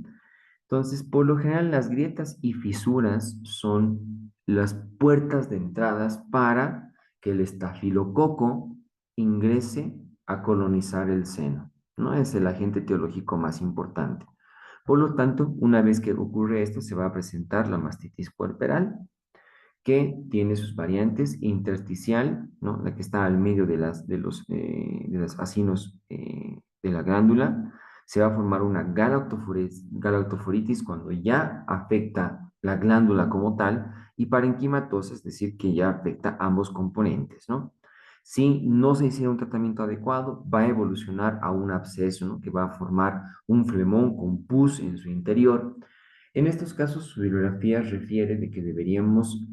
Entonces, por lo general, las grietas y fisuras son las puertas de entradas para que el estafilococo ingrese a colonizar el seno, ¿no? Es el agente etiológico más importante. Por lo tanto, una vez que ocurre esto, se va a presentar la mastitis puerperal, que tiene sus variantes intersticial, ¿no? La que está al medio de los acinos de la glándula. Se va a formar una galactoforitis cuando ya afecta la glándula como tal, y parenquimatosa, es decir, que ya afecta ambos componentes, ¿no? Si no se hiciera un tratamiento adecuado, va a evolucionar a un absceso, ¿no? Que va a formar un flemón con pus en su interior. En estos casos, su bibliografía refiere de que deberíamos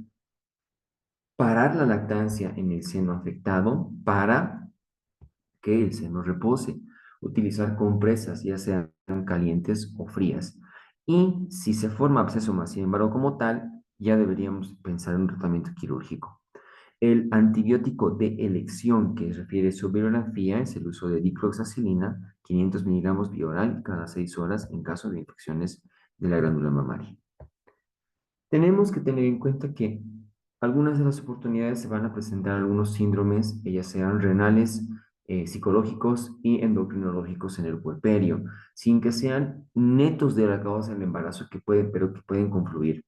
parar la lactancia en el seno afectado para que el seno repose, utilizar compresas, ya sean calientes o frías. Y si se forma absceso más, sin embargo, como tal, ya deberíamos pensar en un tratamiento quirúrgico. El antibiótico de elección que refiere su bibliografía es el uso de dicloxacilina, 500 miligramos vía oral cada 6 horas en caso de infecciones de la glándula mamaria. Tenemos que tener en cuenta que algunas de las oportunidades se van a presentar algunos síndromes, ya sean renales, psicológicos y endocrinológicos en el puerperio, sin que sean netos de la causa del embarazo que pueden, pero que pueden confluir.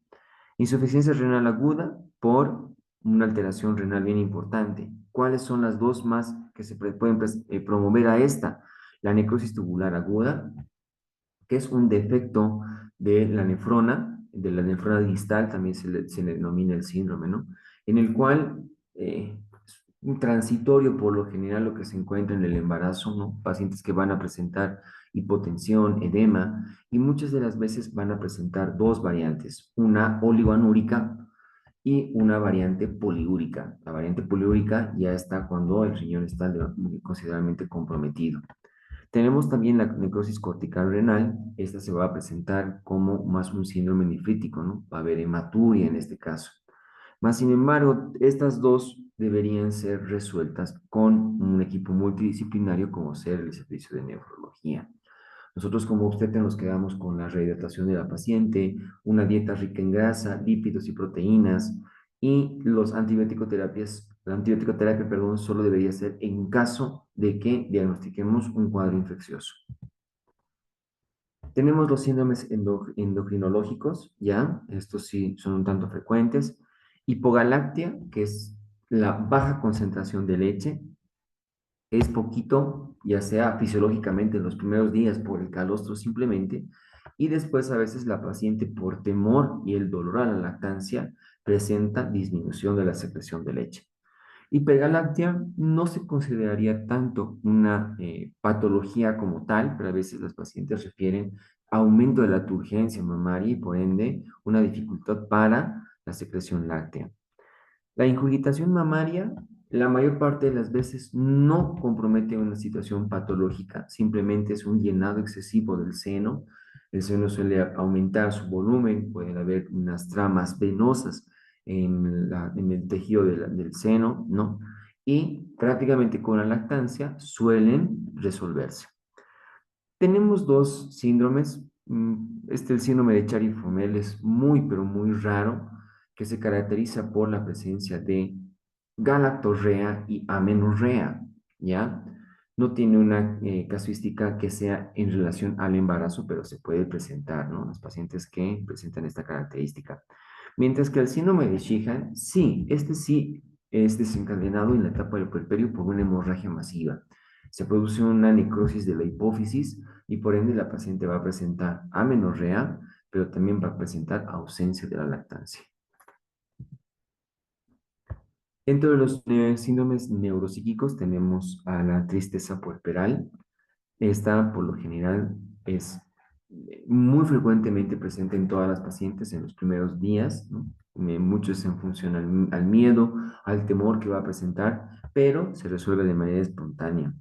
Insuficiencia renal aguda por una alteración renal bien importante. ¿Cuáles son las dos más que se pueden promover a esta? La necrosis tubular aguda, que es un defecto de la nefrona distal, también se le denomina el síndrome, ¿no? En el cual es un transitorio por lo general lo que se encuentra en el embarazo, ¿no? Pacientes que van a presentar hipotensión, edema, y muchas de las veces van a presentar dos variantes, una oligoanúrica y una variante poliúrica. La variante poliúrica ya está cuando el riñón está considerablemente comprometido. Tenemos también la necrosis cortical renal. Esta se va a presentar como más un síndrome nefrítico, ¿no? Va a haber hematuria en este caso. Más sin embargo, estas dos deberían ser resueltas con un equipo multidisciplinario como ser el servicio de nefrología. Nosotros como obstetra nos quedamos con la rehidratación de la paciente, una dieta rica en grasa, lípidos y proteínas, y la antibiótico-terapia, perdón, solo debería ser en caso de que diagnostiquemos un cuadro infeccioso. Tenemos los síndromes endocrinológicos, ya, estos sí son un tanto frecuentes. Hipogalactia, que es la baja concentración de leche, es poquito, ya sea fisiológicamente en los primeros días por el calostro simplemente, y después a veces la paciente por temor y el dolor a la lactancia presenta disminución de la secreción de leche. Hipergalactia no se consideraría tanto una patología como tal, pero a veces las pacientes refieren aumento de la turgencia mamaria y por ende una dificultad para la secreción láctea. La ingurgitación mamaria, la mayor parte de las veces no compromete una situación patológica, simplemente es un llenado excesivo del seno. El seno suele aumentar su volumen, pueden haber unas tramas venosas en el tejido del seno, ¿no? Y prácticamente con la lactancia suelen resolverse. Tenemos dos síndromes. El síndrome de Chiari-Foumel es muy, pero muy raro, que se caracteriza por la presencia de galactorrea y amenorrea, ¿ya? No tiene una casuística que sea en relación al embarazo, pero se puede presentar, ¿no? Las pacientes que presentan esta característica. Mientras que el síndrome de Sheehan, sí, este sí es desencadenado en la etapa del puerperio por una hemorragia masiva. Se produce una necrosis de la hipófisis y por ende la paciente va a presentar amenorrea, pero también va a presentar ausencia de la lactancia. Dentro de los síndromes neuropsíquicos tenemos a la tristeza puerperal. Esta, por lo general, es muy frecuentemente presente en todas las pacientes en los primeros días, ¿no? Muchos en función al miedo, al temor que va a presentar, pero se resuelve de manera espontánea.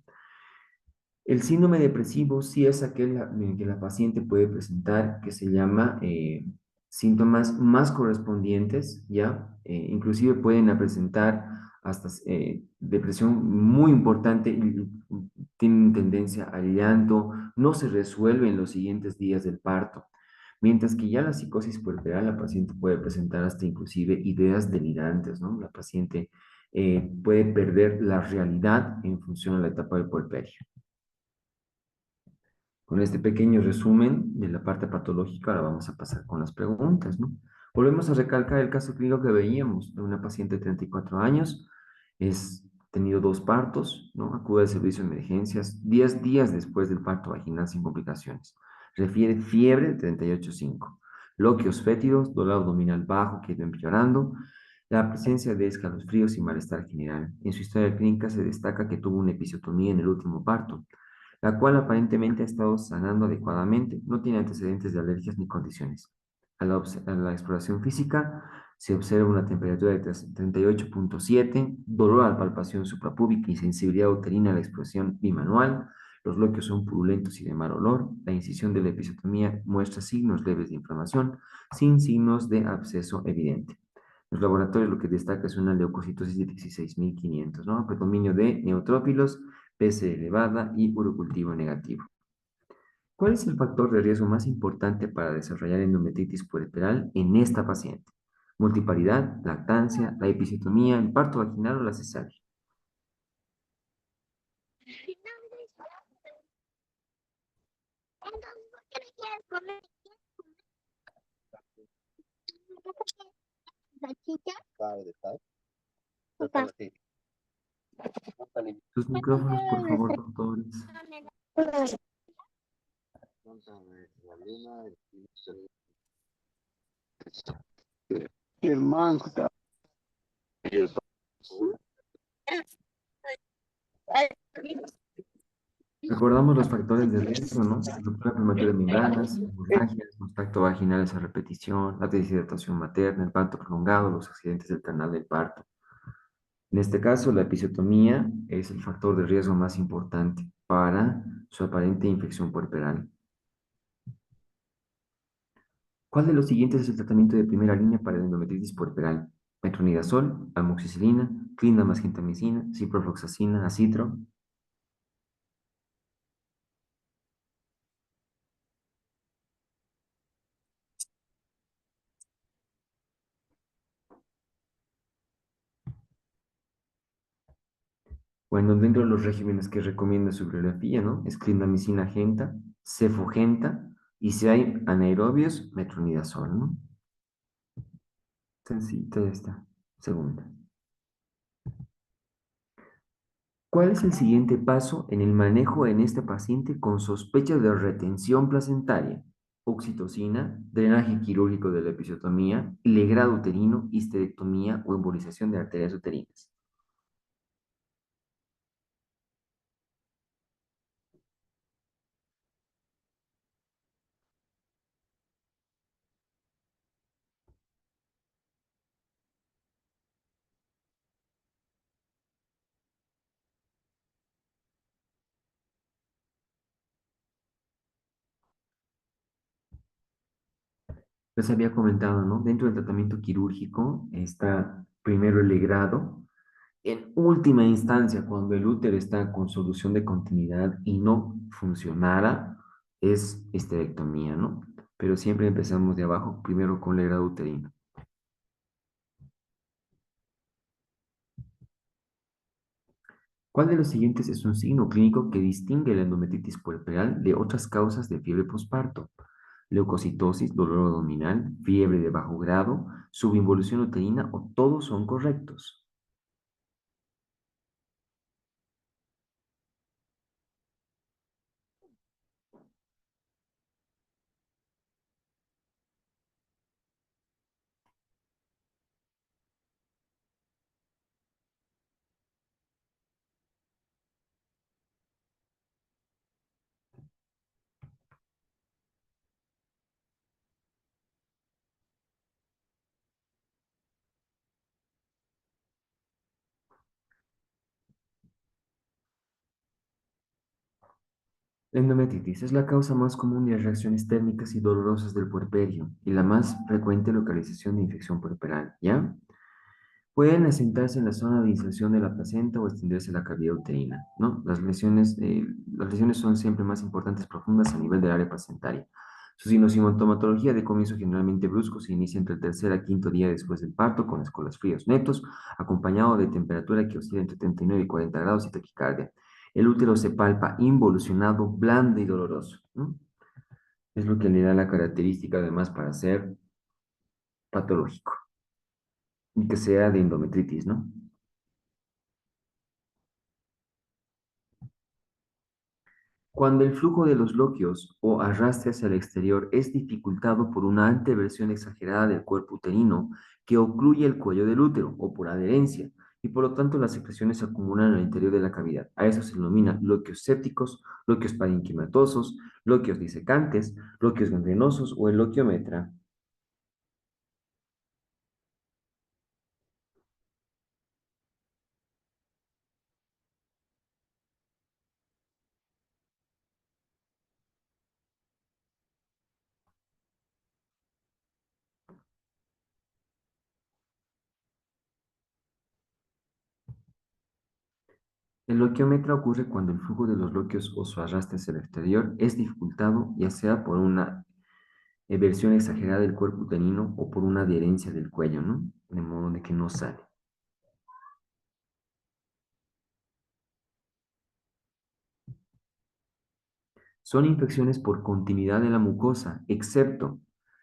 El síndrome depresivo sí es aquel que la paciente puede presentar, que se llama síntomas más correspondientes, ¿ya? Inclusive pueden presentar hasta depresión muy importante, y tienen tendencia al llanto, no se resuelve en los siguientes días del parto. Mientras que ya la psicosis puerperal, la paciente puede presentar hasta inclusive ideas delirantes, ¿no? La paciente puede perder la realidad en función de la etapa del puerperio. Con este pequeño resumen de la parte patológica, ahora vamos a pasar con las preguntas, ¿no? Volvemos a recalcar el caso clínico que veíamos de una paciente de 34 años, es tenido dos partos, ¿no? Acude al servicio de emergencias 10 días después del parto vaginal sin complicaciones. Refiere fiebre de 38,5, loquios fétidos, dolor abdominal bajo que ha ido empeorando, la presencia de escalofríos y malestar general. En su historia clínica se destaca que tuvo una episiotomía en el último parto, la cual aparentemente ha estado sanando adecuadamente, no tiene antecedentes de alergias ni condiciones. A la exploración física se observa una temperatura de 38,7, dolor a la palpación suprapúbica y sensibilidad uterina a la explosión bimanual. Los bloqueos son purulentos y de mal olor. La incisión de la episiotomía muestra signos leves de inflamación, sin signos de absceso evidente. Los laboratorios lo que destaca es una leucocitosis de 16.500, ¿no? Predominio de neutrófilos, PC elevada y urocultivo negativo. ¿Cuál es el factor de riesgo más importante para desarrollar endometritis puerperal en esta paciente? Multiparidad, lactancia, la episiotomía, el parto vaginal o la cesárea. Sus micrófonos, por favor, doctores. El manco está. Recordamos los factores de riesgo, ¿no? Ruptura prematura de membranas, hemorragias, contacto vaginales a repetición, la deshidratación materna, el parto prolongado, los accidentes del canal del parto. En este caso, la episiotomía es el factor de riesgo más importante para su aparente infección puerperal. ¿Cuál de los siguientes es el tratamiento de primera línea para la endometritis puerperal? Metronidazol, amoxicilina, clindamycin, gentamicina, ciprofloxacina, acitro. Bueno, dentro de los regímenes que recomienda su bibliografía, ¿no? Es clindamicina genta, cefogenta, y si hay anaerobios, metronidazol, ¿no? Sencilla esta. Segunda. ¿Cuál es el siguiente paso en el manejo en este paciente con sospecha de retención placentaria? Oxitocina, drenaje quirúrgico de la episiotomía, legrado uterino, histerectomía o embolización de arterias uterinas. Les había comentado, ¿no? Dentro del tratamiento quirúrgico está primero el legrado. En última instancia, cuando el útero está con solución de continuidad y no funcionara, es histerectomía, ¿no? Pero siempre empezamos de abajo, primero con legrado uterino. ¿Cuál de los siguientes es un signo clínico que distingue la endometritis puerperal de otras causas de fiebre posparto? Leucocitosis, dolor abdominal, fiebre de bajo grado, subinvolución uterina o todos son correctos. La endometritis es la causa más común de reacciones térmicas y dolorosas del puerperio y la más frecuente localización de infección puerperal, ¿ya? Pueden asentarse en la zona de inserción de la placenta o extenderse a la cavidad uterina, ¿no? Las lesiones son siempre más importantes profundas a nivel del área placentaria. Su sintomatología de comienzo generalmente brusco se inicia entre el tercer a quinto día después del parto con escalofríos netos, acompañado de temperatura que oscila entre 39 y 40 grados y taquicardia. El útero se palpa involucionado, blando y doloroso, ¿no? Es lo que le da la característica además para ser patológico y que sea de endometritis, ¿no? Cuando el flujo de los loquios o arrastre hacia el exterior es dificultado por una anteversión exagerada del cuerpo uterino que ocluye el cuello del útero o por adherencia, y por lo tanto las secreciones se acumulan en el interior de la cavidad. A eso se denomina loquios sépticos, loquios parenquimatosos, loquios disecantes, loquios gangrenosos o el loquiometra. El loquiometra ocurre cuando el flujo de los loquios o su arrastre hacia el exterior es dificultado, ya sea por una versión exagerada del cuerpo uterino o por una adherencia del cuello, ¿no? De modo de que no sale. Son infecciones por continuidad de la mucosa, excepto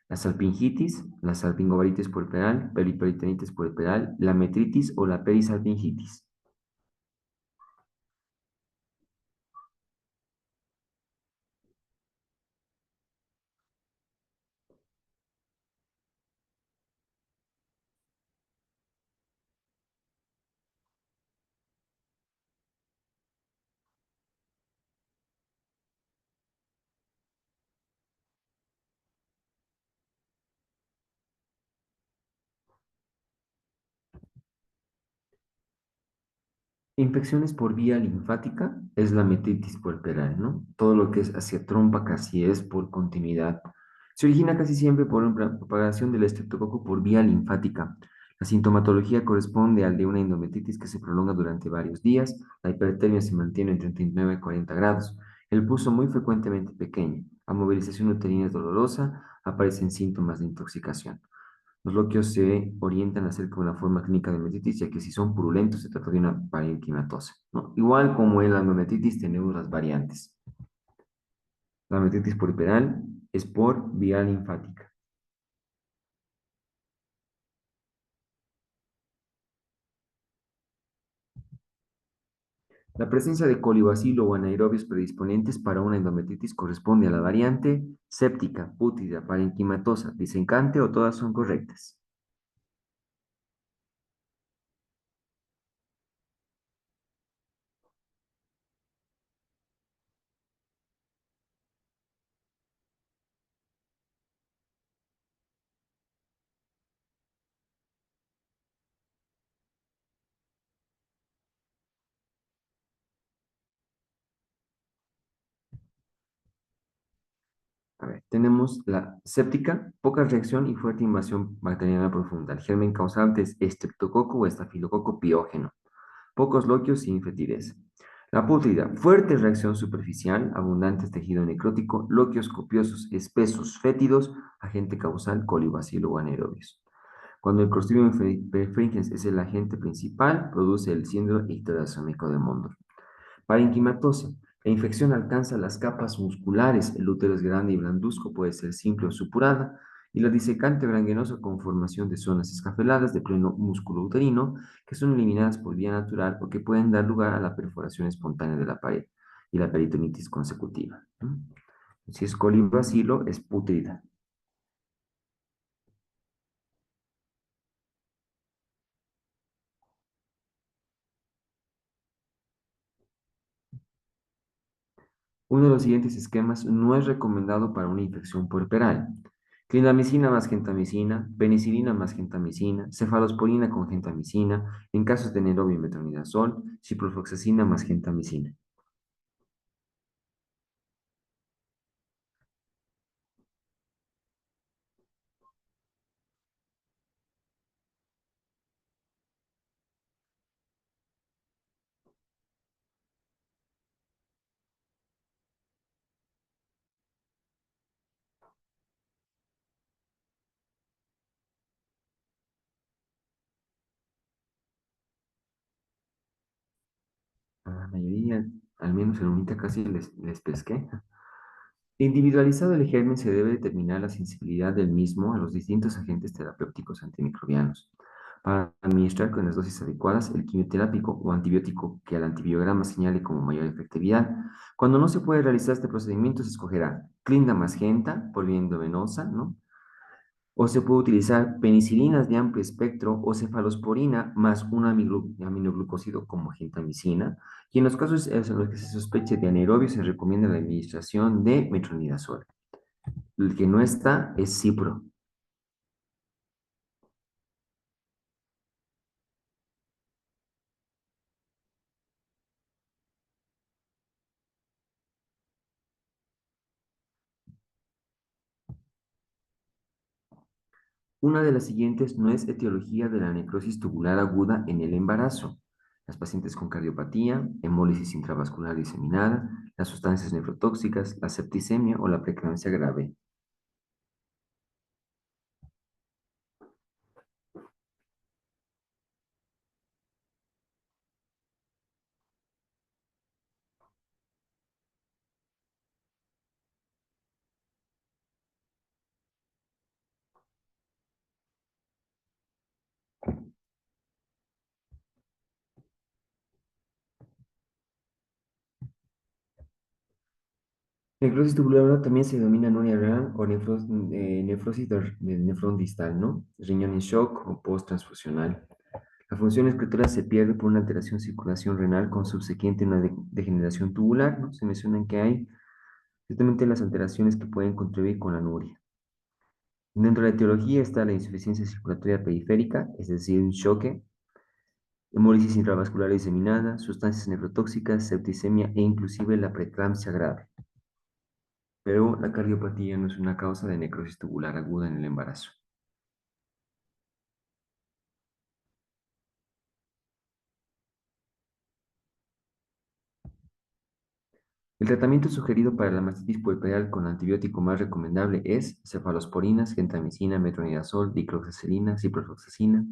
la salpingitis, la salpingovaritis puerperal, periperitonitis puerperal, la metritis o la perisalpingitis. Infecciones por vía linfática es la metritis puerperal, ¿no? Todo lo que es hacia trompa casi es por continuidad. Se origina casi siempre por una propagación del estreptococo por vía linfática. La sintomatología corresponde al de una endometritis que se prolonga durante varios días. La hipertermia se mantiene en 39 a 40 grados. El pulso muy frecuentemente pequeño. La movilización uterina es dolorosa. Aparecen síntomas de intoxicación. Los loquios se orientan acerca de una forma clínica de metritis, ya que si son purulentos se trata de una parenquimatosa, ¿no? Igual como en la endometritis tenemos las variantes. La metritis puerperal es por vía linfática. La presencia de colibacilo o anaerobios predisponentes para una endometritis corresponde a la variante séptica, pútrida, parenquimatosa, disencante o todas son correctas. A ver, tenemos la séptica, poca reacción y fuerte invasión bacteriana profunda. El germen causante es estreptococo o estafilococo piógeno. Pocos loquios y fetidez. La pútrida, fuerte reacción superficial, abundantes tejido necrótico, loquios copiosos, espesos, fétidos, agente causal, colibacilo o anaerobios. Cuando el Clostridium perfringens es el agente principal, produce el síndrome icteriosómico de Mondor. Parenquimatosa. La infección alcanza las capas musculares. El útero es grande y blanduzco, puede ser simple o supurada. Y la disecante gangrenosa con formación de zonas escafeladas de pleno músculo uterino que son eliminadas por vía natural o que pueden dar lugar a la perforación espontánea de la pared y la peritonitis consecutiva. Si es colibacilo, es putrida. Uno de los siguientes esquemas no es recomendado para una infección puerperal. Clindamicina más gentamicina, penicilina más gentamicina, cefalosporina con gentamicina, en casos de anaerobio y metronidazol, ciprofloxacina más gentamicina. A la mayoría, al menos en UNITA casi les pesqué. Individualizado el germen se debe determinar la sensibilidad del mismo a los distintos agentes terapéuticos antimicrobianos. Para administrar con las dosis adecuadas el quimioterápico o antibiótico que al antibiograma señale como mayor efectividad. Cuando no se puede realizar este procedimiento, se escogerá clindamycin por vía endovenosa, ¿no? O se puede utilizar penicilinas de amplio espectro o cefalosporina más un aminoglucósido como gentamicina. Y en los casos en los que se sospeche de anaerobio, se recomienda la administración de metronidazol. El que no está es Cipro. Una de las siguientes no es etiología de la necrosis tubular aguda en el embarazo. Las pacientes con cardiopatía, hemólisis intravascular diseminada, las sustancias nefrotóxicas, la septicemia o la preeclampsia grave. Necrosis tubular aguda también se denomina anuria renal o nefrosis del nefrón distal, ¿no? Riñón en shock o post-transfusional. La función excretora se pierde por una alteración de circulación renal con subsecuente una degeneración tubular, ¿no? Se mencionan que hay justamente las alteraciones que pueden contribuir con la anuria. Dentro de la etiología está la insuficiencia circulatoria periférica, es decir, un choque, hemólisis intravascular diseminada, sustancias nefrotóxicas, septicemia e inclusive la preeclampsia grave. Pero la cardiopatía no es una causa de necrosis tubular aguda en el embarazo. El tratamiento sugerido para la mastitis puerperal con antibiótico más recomendable es cefalosporinas, gentamicina, metronidazol, dicloxacilina, ciprofloxacina.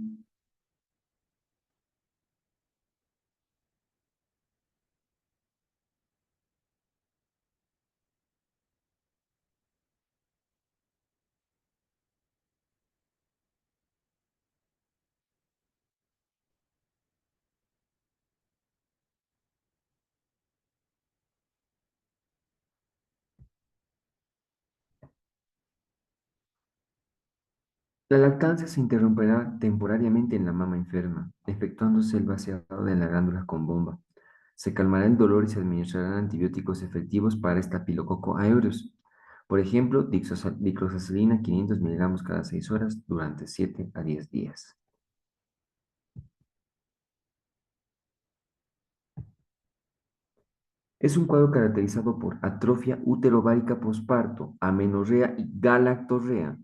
La lactancia se interrumperá temporariamente en la mama enferma, efectuándose el vaciado de la glándula con bomba. Se calmará el dolor y se administrarán antibióticos efectivos para estafilococo aureus. Por ejemplo, dicloxacilina 500 miligramos cada 6 horas durante 7 a 10 días. Es un cuadro caracterizado por atrofia uterovárica posparto, amenorrea y galactorrea,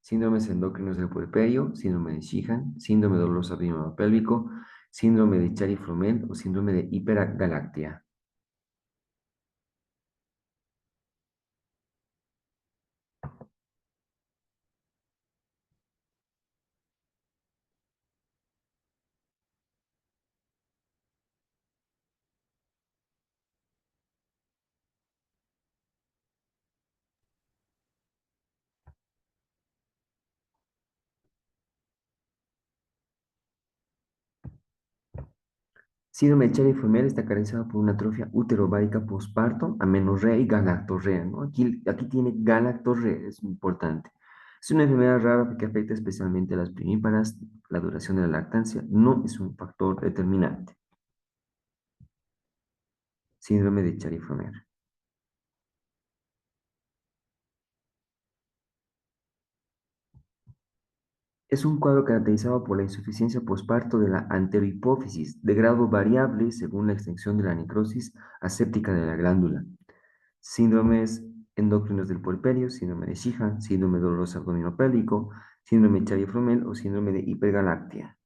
síndromes endocrinos del puerperio, síndrome de Sheehan, síndrome doloroso abdominal pélvico, síndrome de Chiari-Froment o síndrome de hipergalactia. Síndrome de Chiari-Froment está caracterizado por una atrofia uterovárica posparto, amenorrea y galactorrea, ¿no? Aquí tiene galactorrea, es importante. Es una enfermedad rara que afecta especialmente a las primíparas. La duración de la lactancia no es un factor determinante. Síndrome de Chiari-Froment. Es un cuadro caracterizado por la insuficiencia posparto de la anterohipófisis, de grado variable según la extensión de la necrosis aséptica de la glándula. Síndromes endocrinos del puerperio, síndrome de Sheehan, síndrome doloroso abdominopélvico, síndrome de Chiari-Froment o síndrome de hipergalactia.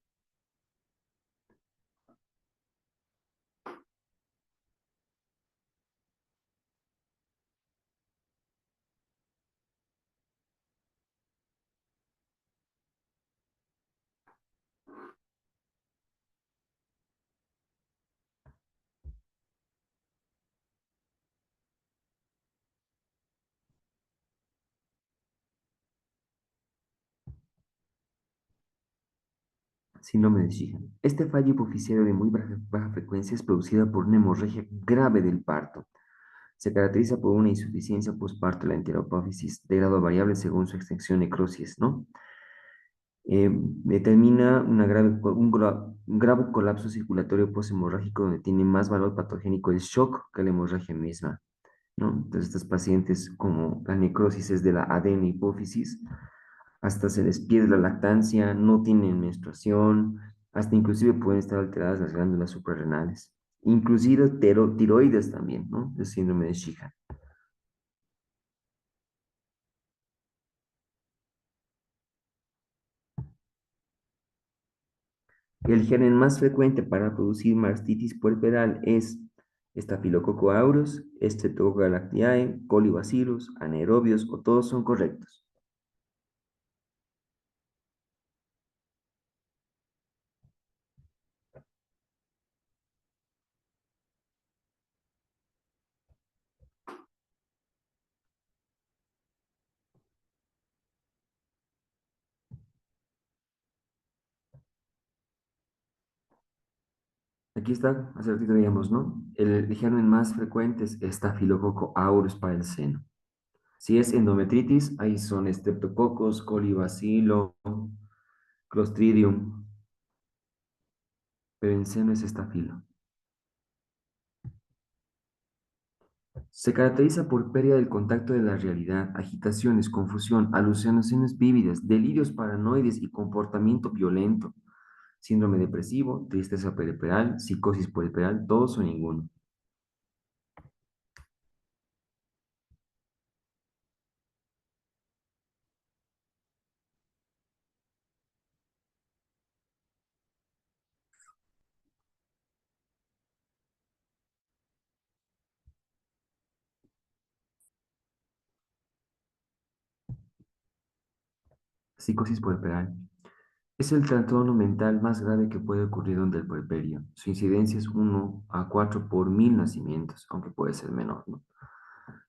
Síndrome de Sheehan. Este fallo hipoficiario de muy baja frecuencia es producida por una hemorragia grave del parto. Se caracteriza por una insuficiencia postparto de la enteropáfisis de grado variable según su extensión necrosis, ¿no? Determina un grave colapso circulatorio posthemorrágico donde tiene más valor patogénico el shock que la hemorragia misma, ¿no? Entonces, estos pacientes, como la necrosis es de la adena hipófisis, hasta se les pierde la lactancia, no tienen menstruación, hasta inclusive pueden estar alteradas las glándulas suprarrenales, inclusive tiroides también, ¿no? El síndrome de Sheehan. El germen más frecuente para producir mastitis puerperal es Staphylococcus aureus, Streptococcus colibacillus, anaerobios o todos son correctos. Aquí está, hace ratito veíamos, ¿no? El germen más frecuente es Staphylococcus aureus para el seno. Si es endometritis, ahí son Streptococcus, Colibacilo, Clostridium, pero en seno es estafilo. Se caracteriza por pérdida del contacto de la realidad, agitaciones, confusión, alucinaciones vívidas, delirios paranoides y comportamiento violento, síndrome depresivo, tristeza puerperal, psicosis puerperal, todos o ninguno. Psicosis puerperal. Es el trastorno mental más grave que puede ocurrir durante el puerperio. Su incidencia es 1 a 4 por 1000 nacimientos, aunque puede ser menor, ¿no?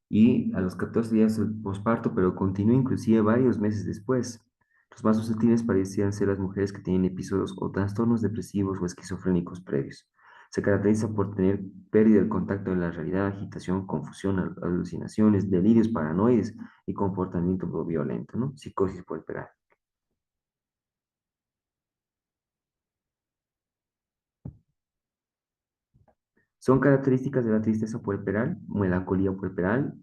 Y a los 14 días del posparto, pero continúa inclusive varios meses después. Los más susceptibles parecían ser las mujeres que tienen episodios o trastornos depresivos o esquizofrénicos previos. Se caracteriza por tener pérdida del contacto de la realidad, agitación, confusión, alucinaciones, delirios paranoides y comportamiento violento, ¿no? Psicosis puerperal. Son características de la tristeza puerperal, melancolía puerperal.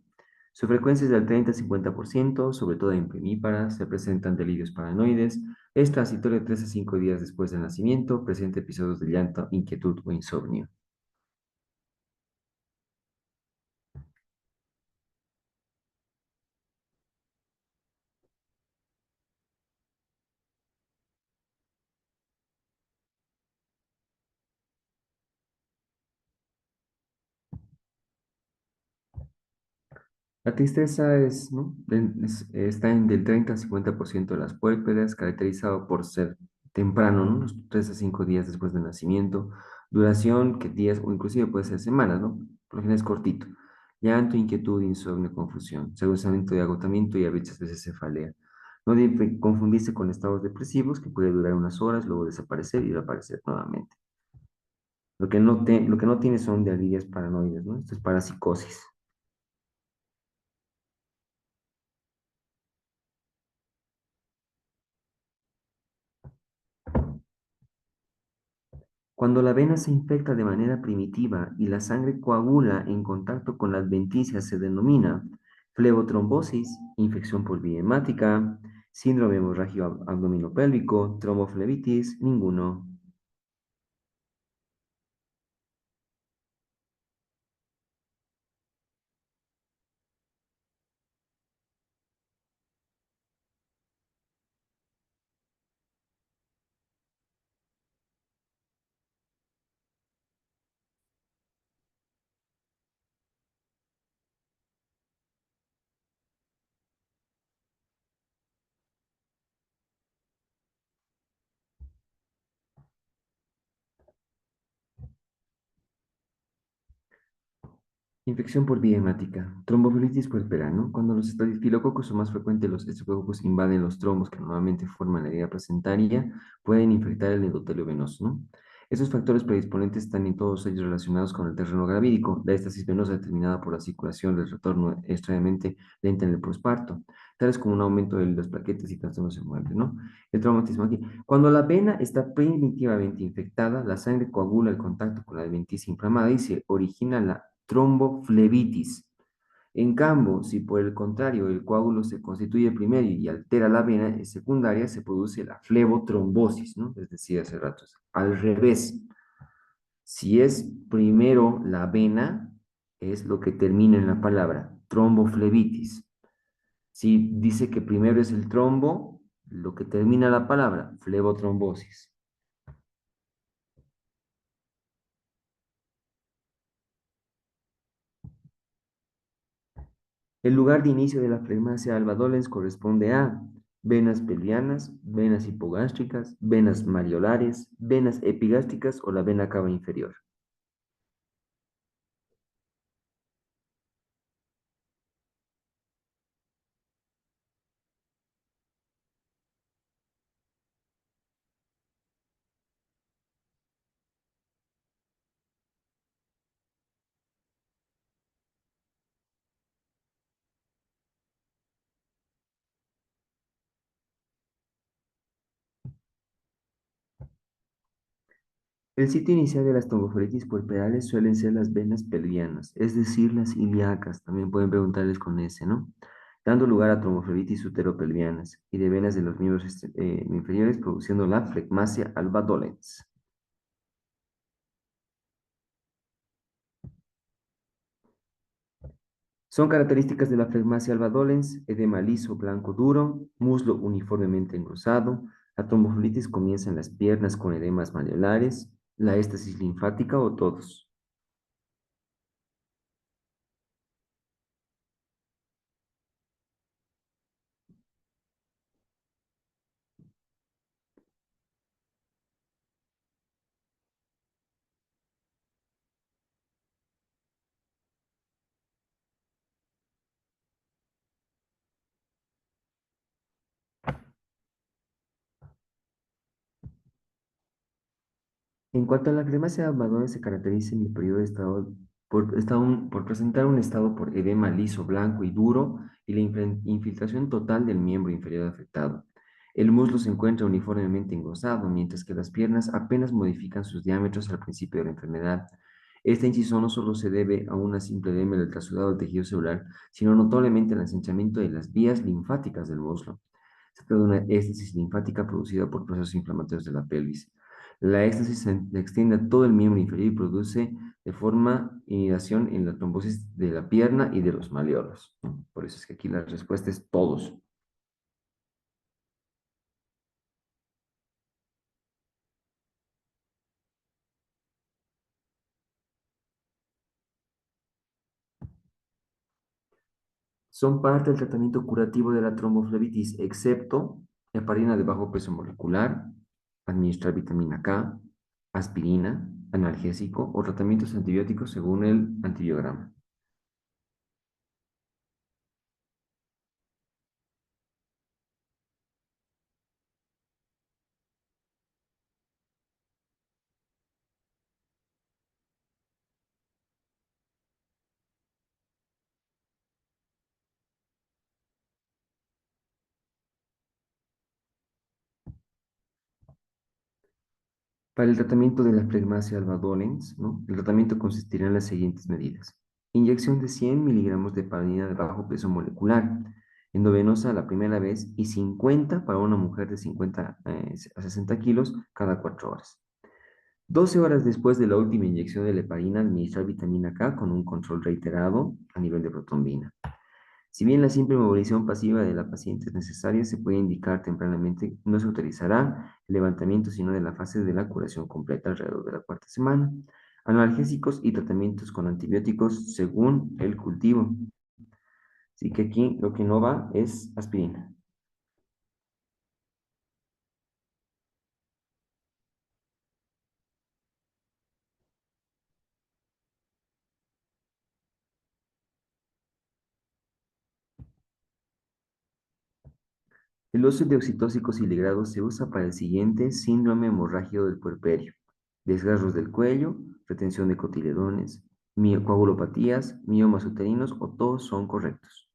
Su frecuencia es del 30 a 50%, sobre todo en primíparas, se presentan delirios paranoides. Es transitorio de 3 a 5 días después del nacimiento, presenta episodios de llanto, inquietud o insomnio. La tristeza es, ¿no? Está en del 30 a 50% de las puérperas, caracterizado por ser temprano, ¿no? Unos 3 a 5 días después del nacimiento, duración que días o inclusive puede ser semanas, ¿no? Por lo general es cortito. Llanto, inquietud, insomnio, confusión, seguramente de agotamiento y a veces cefalea. No debe confundirse con estados depresivos que puede durar unas horas, luego desaparecer y reaparecer nuevamente. Lo que no tiene son delirios paranoides, ¿no? Esto es parapsicosis. Cuando la vena se infecta de manera primitiva y la sangre coagula en contacto con la adventicia se denomina flebotrombosis, infección por vía hemática, síndrome hemorrágico abdominopélvico, tromboflebitis, ninguno. Infección por vía hemática, tromboflebitis puerpera, ¿no? Cuando los estafilococos son más frecuentes, los estreptococos invaden los trombos que normalmente forman la herida placentaria, pueden infectar el endotelio venoso, ¿no? Esos factores predisponentes están en todos ellos relacionados con el terreno gravídico, la estasis venosa determinada por la circulación del retorno extremadamente lenta en el posparto, tales como un aumento de las plaquetas y trastornos en muerte, ¿no? El traumatismo aquí. Cuando la vena está primitivamente infectada, la sangre coagula el contacto con la adventicia inflamada y se origina la tromboflebitis. En cambio, si por el contrario el coágulo se constituye primero y altera la vena secundaria, se produce la flebotrombosis, ¿no? Les decía hace rato. Al revés, si es primero la vena, es lo que termina en la palabra tromboflebitis. Si dice que primero es el trombo, lo que termina la palabra flebotrombosis. El lugar de inicio de la flegmasia alba dolens corresponde a venas pelvianas, venas hipogástricas, venas mariolares, venas epigástricas o la vena cava inferior. El sitio inicial de las tromboflebitis puerperales suelen ser las venas pelvianas, es decir, las ilíacas, también pueden preguntarles con ese, ¿no? Dando lugar a tromboflebitis uteropelvianas y de venas de los miembros inferiores, produciendo la flegmasia alba dolens. Son características de la flegmasia alba dolens, edema liso, blanco duro, muslo uniformemente engrosado. La tromboflebitis comienza en las piernas con edemas malleolares, la éstasis linfática o todos. En cuanto a la flegmasia alba dolens, se caracteriza en el periodo de estado por presentar un estado por edema liso, blanco y duro y la infiltración total del miembro inferior afectado. El muslo se encuentra uniformemente engrosado, mientras que las piernas apenas modifican sus diámetros al principio de la enfermedad. Esta incisión no solo se debe a una simple edema del trasudado del tejido celular, sino notablemente al ensanchamiento de las vías linfáticas del muslo. Se trata de una éstasis linfática producida por procesos inflamatorios de la pelvis. La éstasis se extiende a todo el miembro inferior y produce de forma inhibición en la trombosis de la pierna y de los malleolos, ¿no? Por eso es que aquí la respuesta es todos. Son parte del tratamiento curativo de la tromboflebitis, excepto heparina de bajo peso molecular, administrar vitamina K, aspirina, analgésico o tratamientos antibióticos según el antibiograma. Para el tratamiento de la flegmasia alba dolens, ¿no? El tratamiento consistirá en las siguientes medidas. Inyección de 100 miligramos de heparina de bajo peso molecular, endovenosa la primera vez y 50 para una mujer de 50 a 60 kilos cada 4 horas. 12 horas después de la última inyección de la heparina, administrar vitamina K con un control reiterado a nivel de protrombina. Si bien la simple movilización pasiva de la paciente es necesaria, se puede indicar tempranamente, no se utilizará el levantamiento sino de la fase de la curación completa alrededor de la cuarta semana. Analgésicos y tratamientos con antibióticos según el cultivo. Así que aquí lo que no va es aspirina. El óxido de oxitóxico ciligrado se usa para el siguiente síndrome hemorrágico del puerperio: desgarros del cuello, retención de cotiledones, coagulopatías, miomas uterinos, o todos son correctos.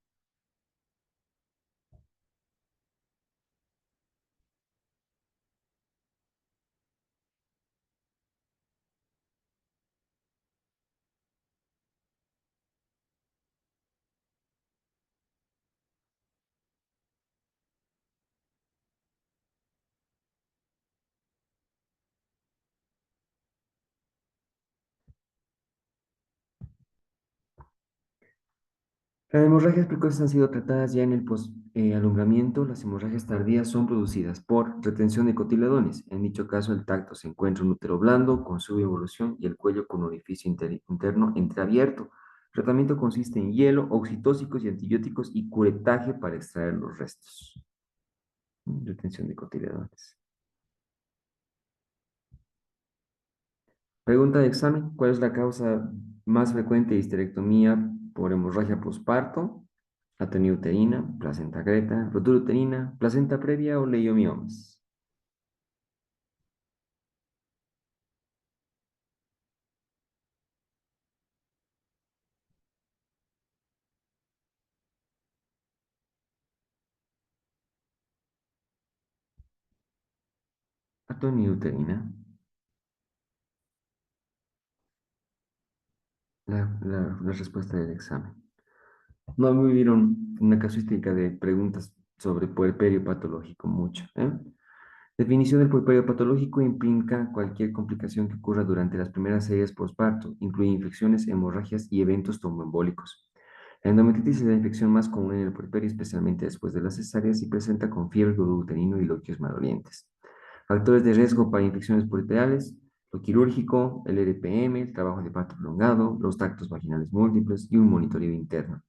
Las hemorragias precoces han sido tratadas ya en el alumbramiento. Las hemorragias tardías son producidas por retención de cotiledones. En dicho caso, el tacto se encuentra un útero blando con subevolución y el cuello con orificio interno entreabierto. El tratamiento consiste en hielo, oxitóxicos y antibióticos y curetaje para extraer los restos. Retención de cotiledones. Pregunta de examen: ¿cuál es la causa más frecuente de histerectomía por hemorragia posparto? Atonía uterina, placenta creta, rotura uterina, placenta previa o leiomiomas. Atonía uterina. La respuesta del examen. No me vieron una casuística de preguntas sobre puerperio patológico mucho, ¿eh? Definición del puerperio patológico: implica cualquier complicación que ocurra durante las primeras series postparto, incluye infecciones, hemorragias y eventos tromboembólicos. La endometritis es la infección más común en el puerperio, especialmente después de las cesáreas, y presenta con fiebre, dolor uterino y loquios malolientes. Factores de riesgo para infecciones puerperales: lo quirúrgico, el RPM, el trabajo de parto prolongado, los tractos vaginales múltiples y un monitoreo interno.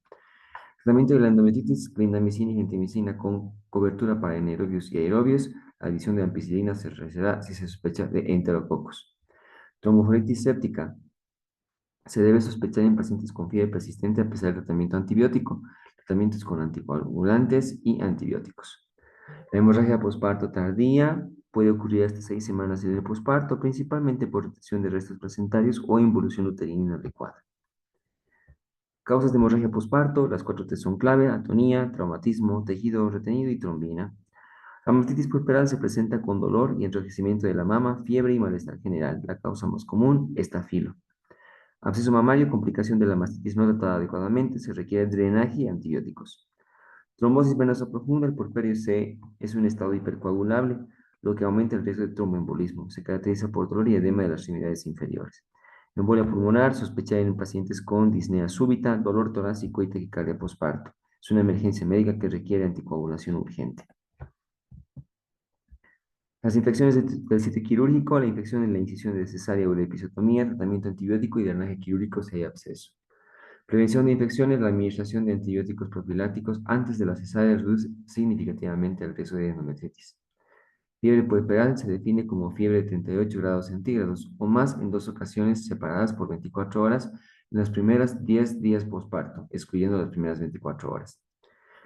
Tratamiento de la endometritis: clindamicina y gentamicina con cobertura para anaerobios y aerobios. La adición de ampicilina se realizará si se sospecha de enterococos. Tromboflebitis séptica: se debe sospechar en pacientes con fiebre persistente a pesar del tratamiento antibiótico. Tratamientos con anticoagulantes y antibióticos. La hemorragia posparto tardía puede ocurrir hasta 6 semanas en el posparto, principalmente por retención de restos placentarios o involución uterina inadecuada. Causas de hemorragia posparto: las 4 T son clave: atonía, traumatismo, tejido retenido y trombina. La mastitis puerperal se presenta con dolor y enrojecimiento de la mama, fiebre y malestar general. La causa más común: estafilo. Absceso mamario: complicación de la mastitis no tratada adecuadamente, se requiere drenaje y antibióticos. Trombosis venosa profunda: el puerperio es un estado hipercoagulable, lo que aumenta el riesgo de tromboembolismo. Se caracteriza por dolor y edema de las extremidades inferiores. Embolia pulmonar: sospechada en pacientes con disnea súbita, dolor torácico y taquicardia posparto. Es una emergencia médica que requiere anticoagulación urgente. Las infecciones del sitio quirúrgico: la infección en la incisión de cesárea o de episiotomía, tratamiento antibiótico y drenaje quirúrgico si hay absceso. Prevención de infecciones: la administración de antibióticos profilácticos antes de la cesárea reduce significativamente el riesgo de endometritis. Fiebre puerperal se define como fiebre de 38 grados centígrados o más en 2 ocasiones separadas por 24 horas en las primeras 10 días posparto, excluyendo las primeras 24 horas.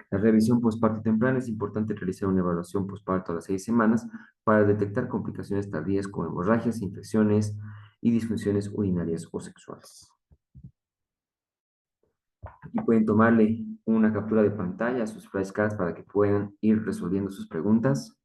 La revisión posparto temprana: es importante realizar una evaluación posparto a las 6 semanas para detectar complicaciones tardías como hemorragias, infecciones y disfunciones urinarias o sexuales. Aquí pueden tomarle una captura de pantalla a sus flashcards para que puedan ir resolviendo sus preguntas.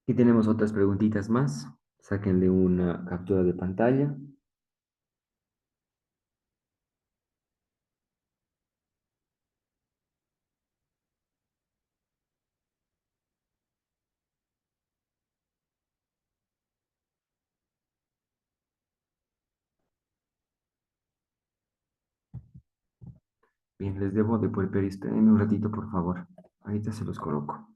Aquí tenemos otras preguntitas más. Sáquenle una captura de pantalla. Bien, les debo de puerperio. Espérenme un ratito, por favor. Ahorita se los coloco.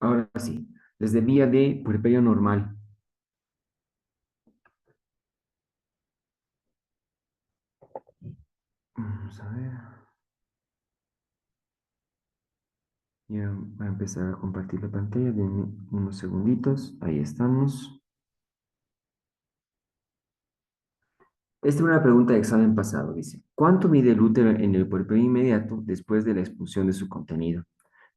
Ahora sí, desde vía de puerperio normal. Vamos a ver. Ya va a empezar a compartir la pantalla. Denme unos segunditos. Ahí estamos. Esta es una pregunta de examen pasado. Dice, ¿cuánto mide el útero en el puerperio inmediato después de la expulsión de su contenido?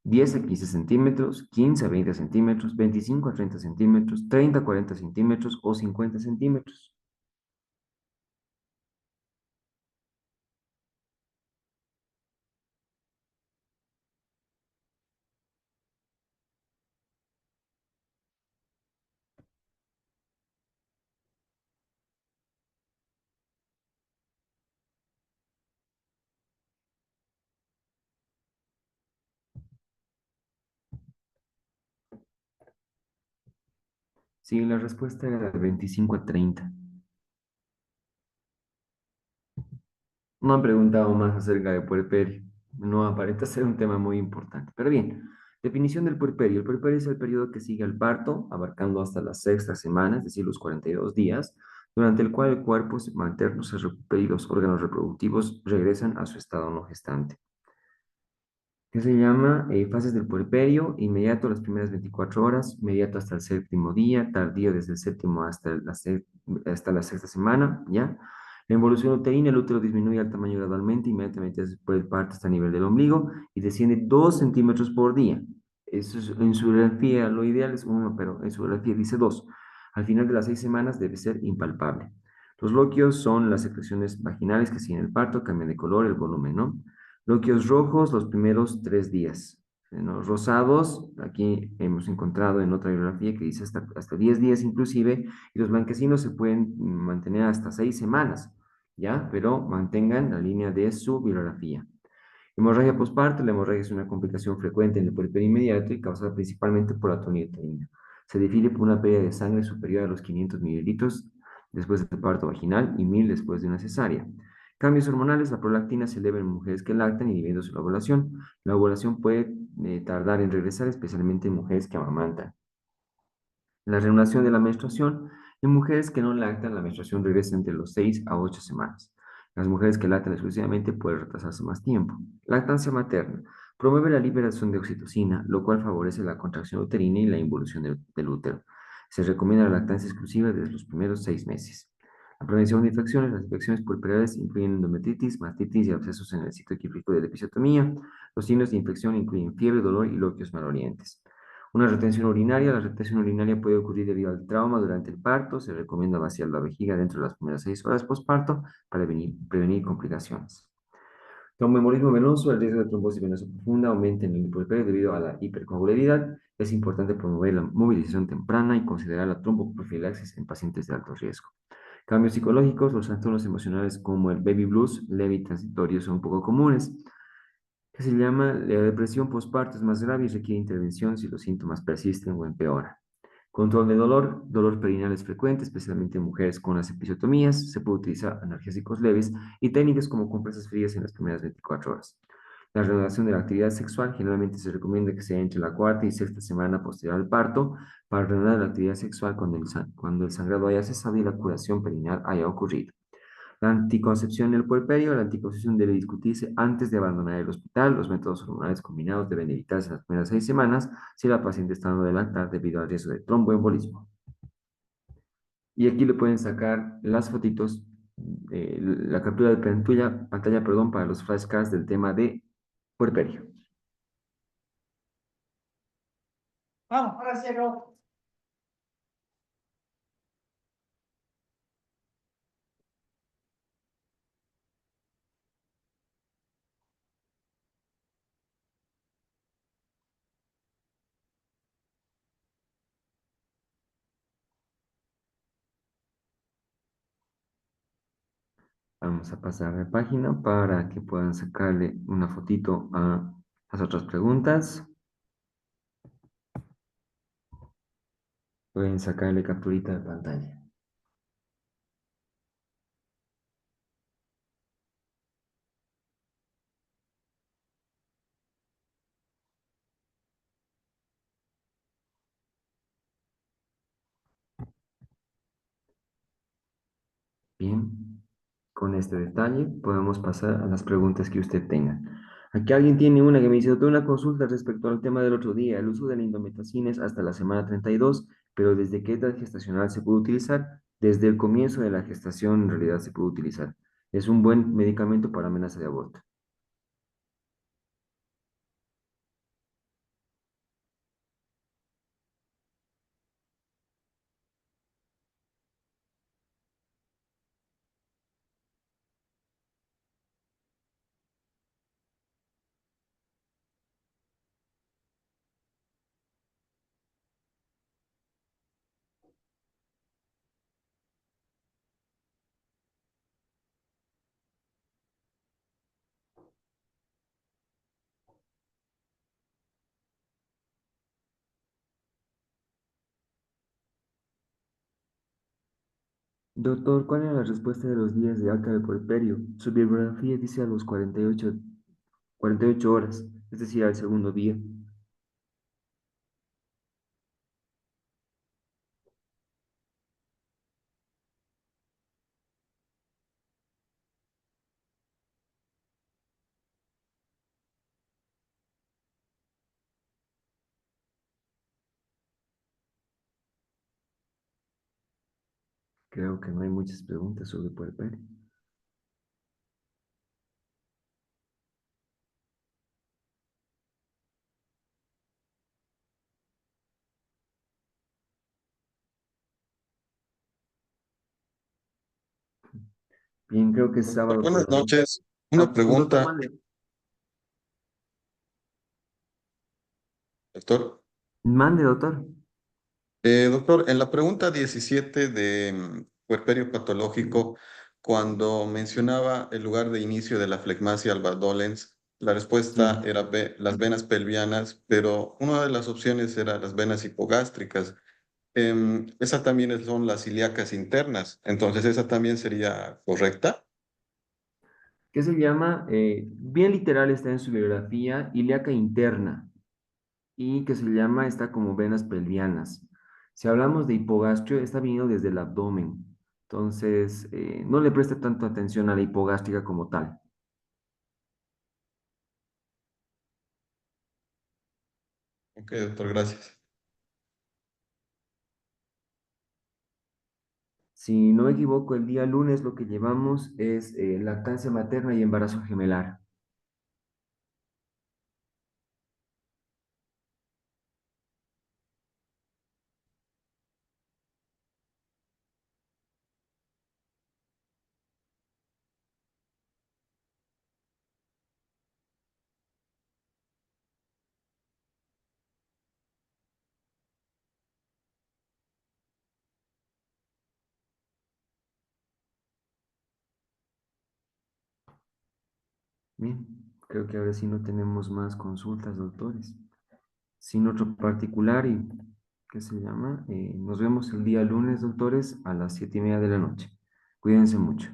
10 a 15 centímetros, 15 a 20 centímetros, 25 a 30 centímetros, 30 a 40 centímetros o 50 centímetros. Sí, la respuesta era de 25 a 30. No han preguntado más acerca de puerperio. No aparenta ser un tema muy importante. Pero bien, definición del puerperio. El puerperio es el periodo que sigue al parto, abarcando hasta la sexta semana, es decir, los 42 días, durante el cual el cuerpo materno se recupera y los órganos reproductivos regresan a su estado no gestante. ¿Qué se llama? Fases del puerperio, inmediato las primeras 24 horas, inmediato hasta el séptimo día, tardío desde el séptimo hasta la sexta semana, ¿ya? La involución uterina, el útero disminuye al tamaño gradualmente, inmediatamente después del parto hasta el nivel del ombligo y desciende 2 centímetros por día. Eso es, en su radiografía, lo ideal es 1, pero en su radiografía dice 2. Al final de las 6 semanas debe ser impalpable. Los loquios son las secreciones vaginales que siguen el parto, cambian de color, el volumen, ¿no? Loquios rojos los primeros 3 días. ¿No? Rosados, aquí hemos encontrado en otra bibliografía que dice hasta 10 días inclusive, y los blanquecinos se pueden mantener hasta 6 semanas, ¿ya? Pero mantengan la línea de su bibliografía. Hemorragia postparto, la hemorragia es una complicación frecuente en el puerperio inmediato y causada principalmente por atonía uterina. Se define por una pérdida de sangre superior a los 500 mililitros después del parto vaginal y 1000 después de una cesárea. Cambios hormonales, la prolactina se eleva en mujeres que lactan inhibiendo su ovulación. La ovulación puede tardar en regresar, especialmente en mujeres que amamantan. La reanudación de la menstruación, en mujeres que no lactan, la menstruación regresa entre los 6 a 8 semanas. Las mujeres que lactan exclusivamente pueden retrasarse más tiempo. Lactancia materna. Promueve la liberación de oxitocina, lo cual favorece la contracción uterina y la involución del útero. Se recomienda la lactancia exclusiva desde los primeros 6 meses. La prevención de infecciones. Las infecciones puerperales incluyen endometritis, mastitis y abscesos en el sitio químico de la episiotomía. Los signos de infección incluyen fiebre, dolor y loquios malolientes. Una retención urinaria. La retención urinaria puede ocurrir debido al trauma durante el parto. Se recomienda vaciar la vejiga dentro de las primeras 6 horas postparto para prevenir complicaciones. Tromboembolismo venoso. El riesgo de trombosis venosa profunda aumenta en el puerperio debido a la hipercoagulabilidad. Es importante promover la movilización temprana y considerar la tromboprofilaxis en pacientes de alto riesgo. Cambios psicológicos. Los trastornos emocionales como el baby blues leve y transitorio son poco comunes. Que se llama la depresión postparto es más grave y requiere intervención si los síntomas persisten o empeoran. Control de dolor. Dolor perineal es frecuente, especialmente en mujeres con las episiotomías. Se puede utilizar analgésicos leves y técnicas como compresas frías en las primeras 24 horas. La reanudación de la actividad sexual generalmente se recomienda que sea entre la cuarta y sexta semana posterior al parto para reanudar la actividad sexual cuando el sangrado haya cesado y la curación perineal haya ocurrido. La anticoncepción en el puerperio. La anticoncepción debe discutirse antes de abandonar el hospital. Los métodos hormonales combinados deben evitarse en las primeras 6 semanas si la paciente está dando de lactar debido al riesgo de tromboembolismo. Y aquí le pueden sacar las fotitos, la captura de pantalla, perdón, para los flashcards del tema de puerperio. Vamos, ahora sí acabó. Vamos a pasar de página para que puedan sacarle una fotito a las otras preguntas. Pueden sacarle capturita de pantalla. Bien, con este detalle podemos pasar a las preguntas que usted tenga. Aquí alguien tiene una que me dice, tuve una consulta respecto al tema del otro día, el uso de la indometacina es hasta la semana 32, pero ¿desde qué edad gestacional se puede utilizar? Desde el comienzo de la gestación en realidad se puede utilizar. Es un buen medicamento para amenaza de aborto. Doctor, ¿cuál es la respuesta de los días de alta del puerperio? Su bibliografía dice a los 48 horas, es decir, al segundo día. Creo que no hay muchas preguntas sobre puerperio. Bien, creo que es Doctor, sábado por buenas la noche. noches. Ah, Una doctor, pregunta, mande. doctor. Mande, doctor. Doctor, en la pregunta 17 de puerperio patológico, cuando mencionaba el lugar de inicio de la flegmasia alba dolens, la respuesta Sí. era las venas pelvianas, pero una de las opciones era las venas hipogástricas. Esa también son las ilíacas internas, entonces esa también sería correcta. ¿Qué se llama? Bien literal está en su bibliografía, ilíaca interna, y que se llama, está como venas pelvianas. Si hablamos de hipogastrio, está viniendo desde el abdomen. Entonces, no le preste tanta atención a la hipogástrica como tal. Ok, doctor, gracias. Si no me equivoco, el día lunes lo que llevamos es lactancia materna y embarazo gemelar. Bien, creo que ahora sí no tenemos más consultas, doctores. Sin otro particular y, ¿qué se llama? Nos vemos el día lunes, doctores, a las 7:30 de la noche. Cuídense mucho.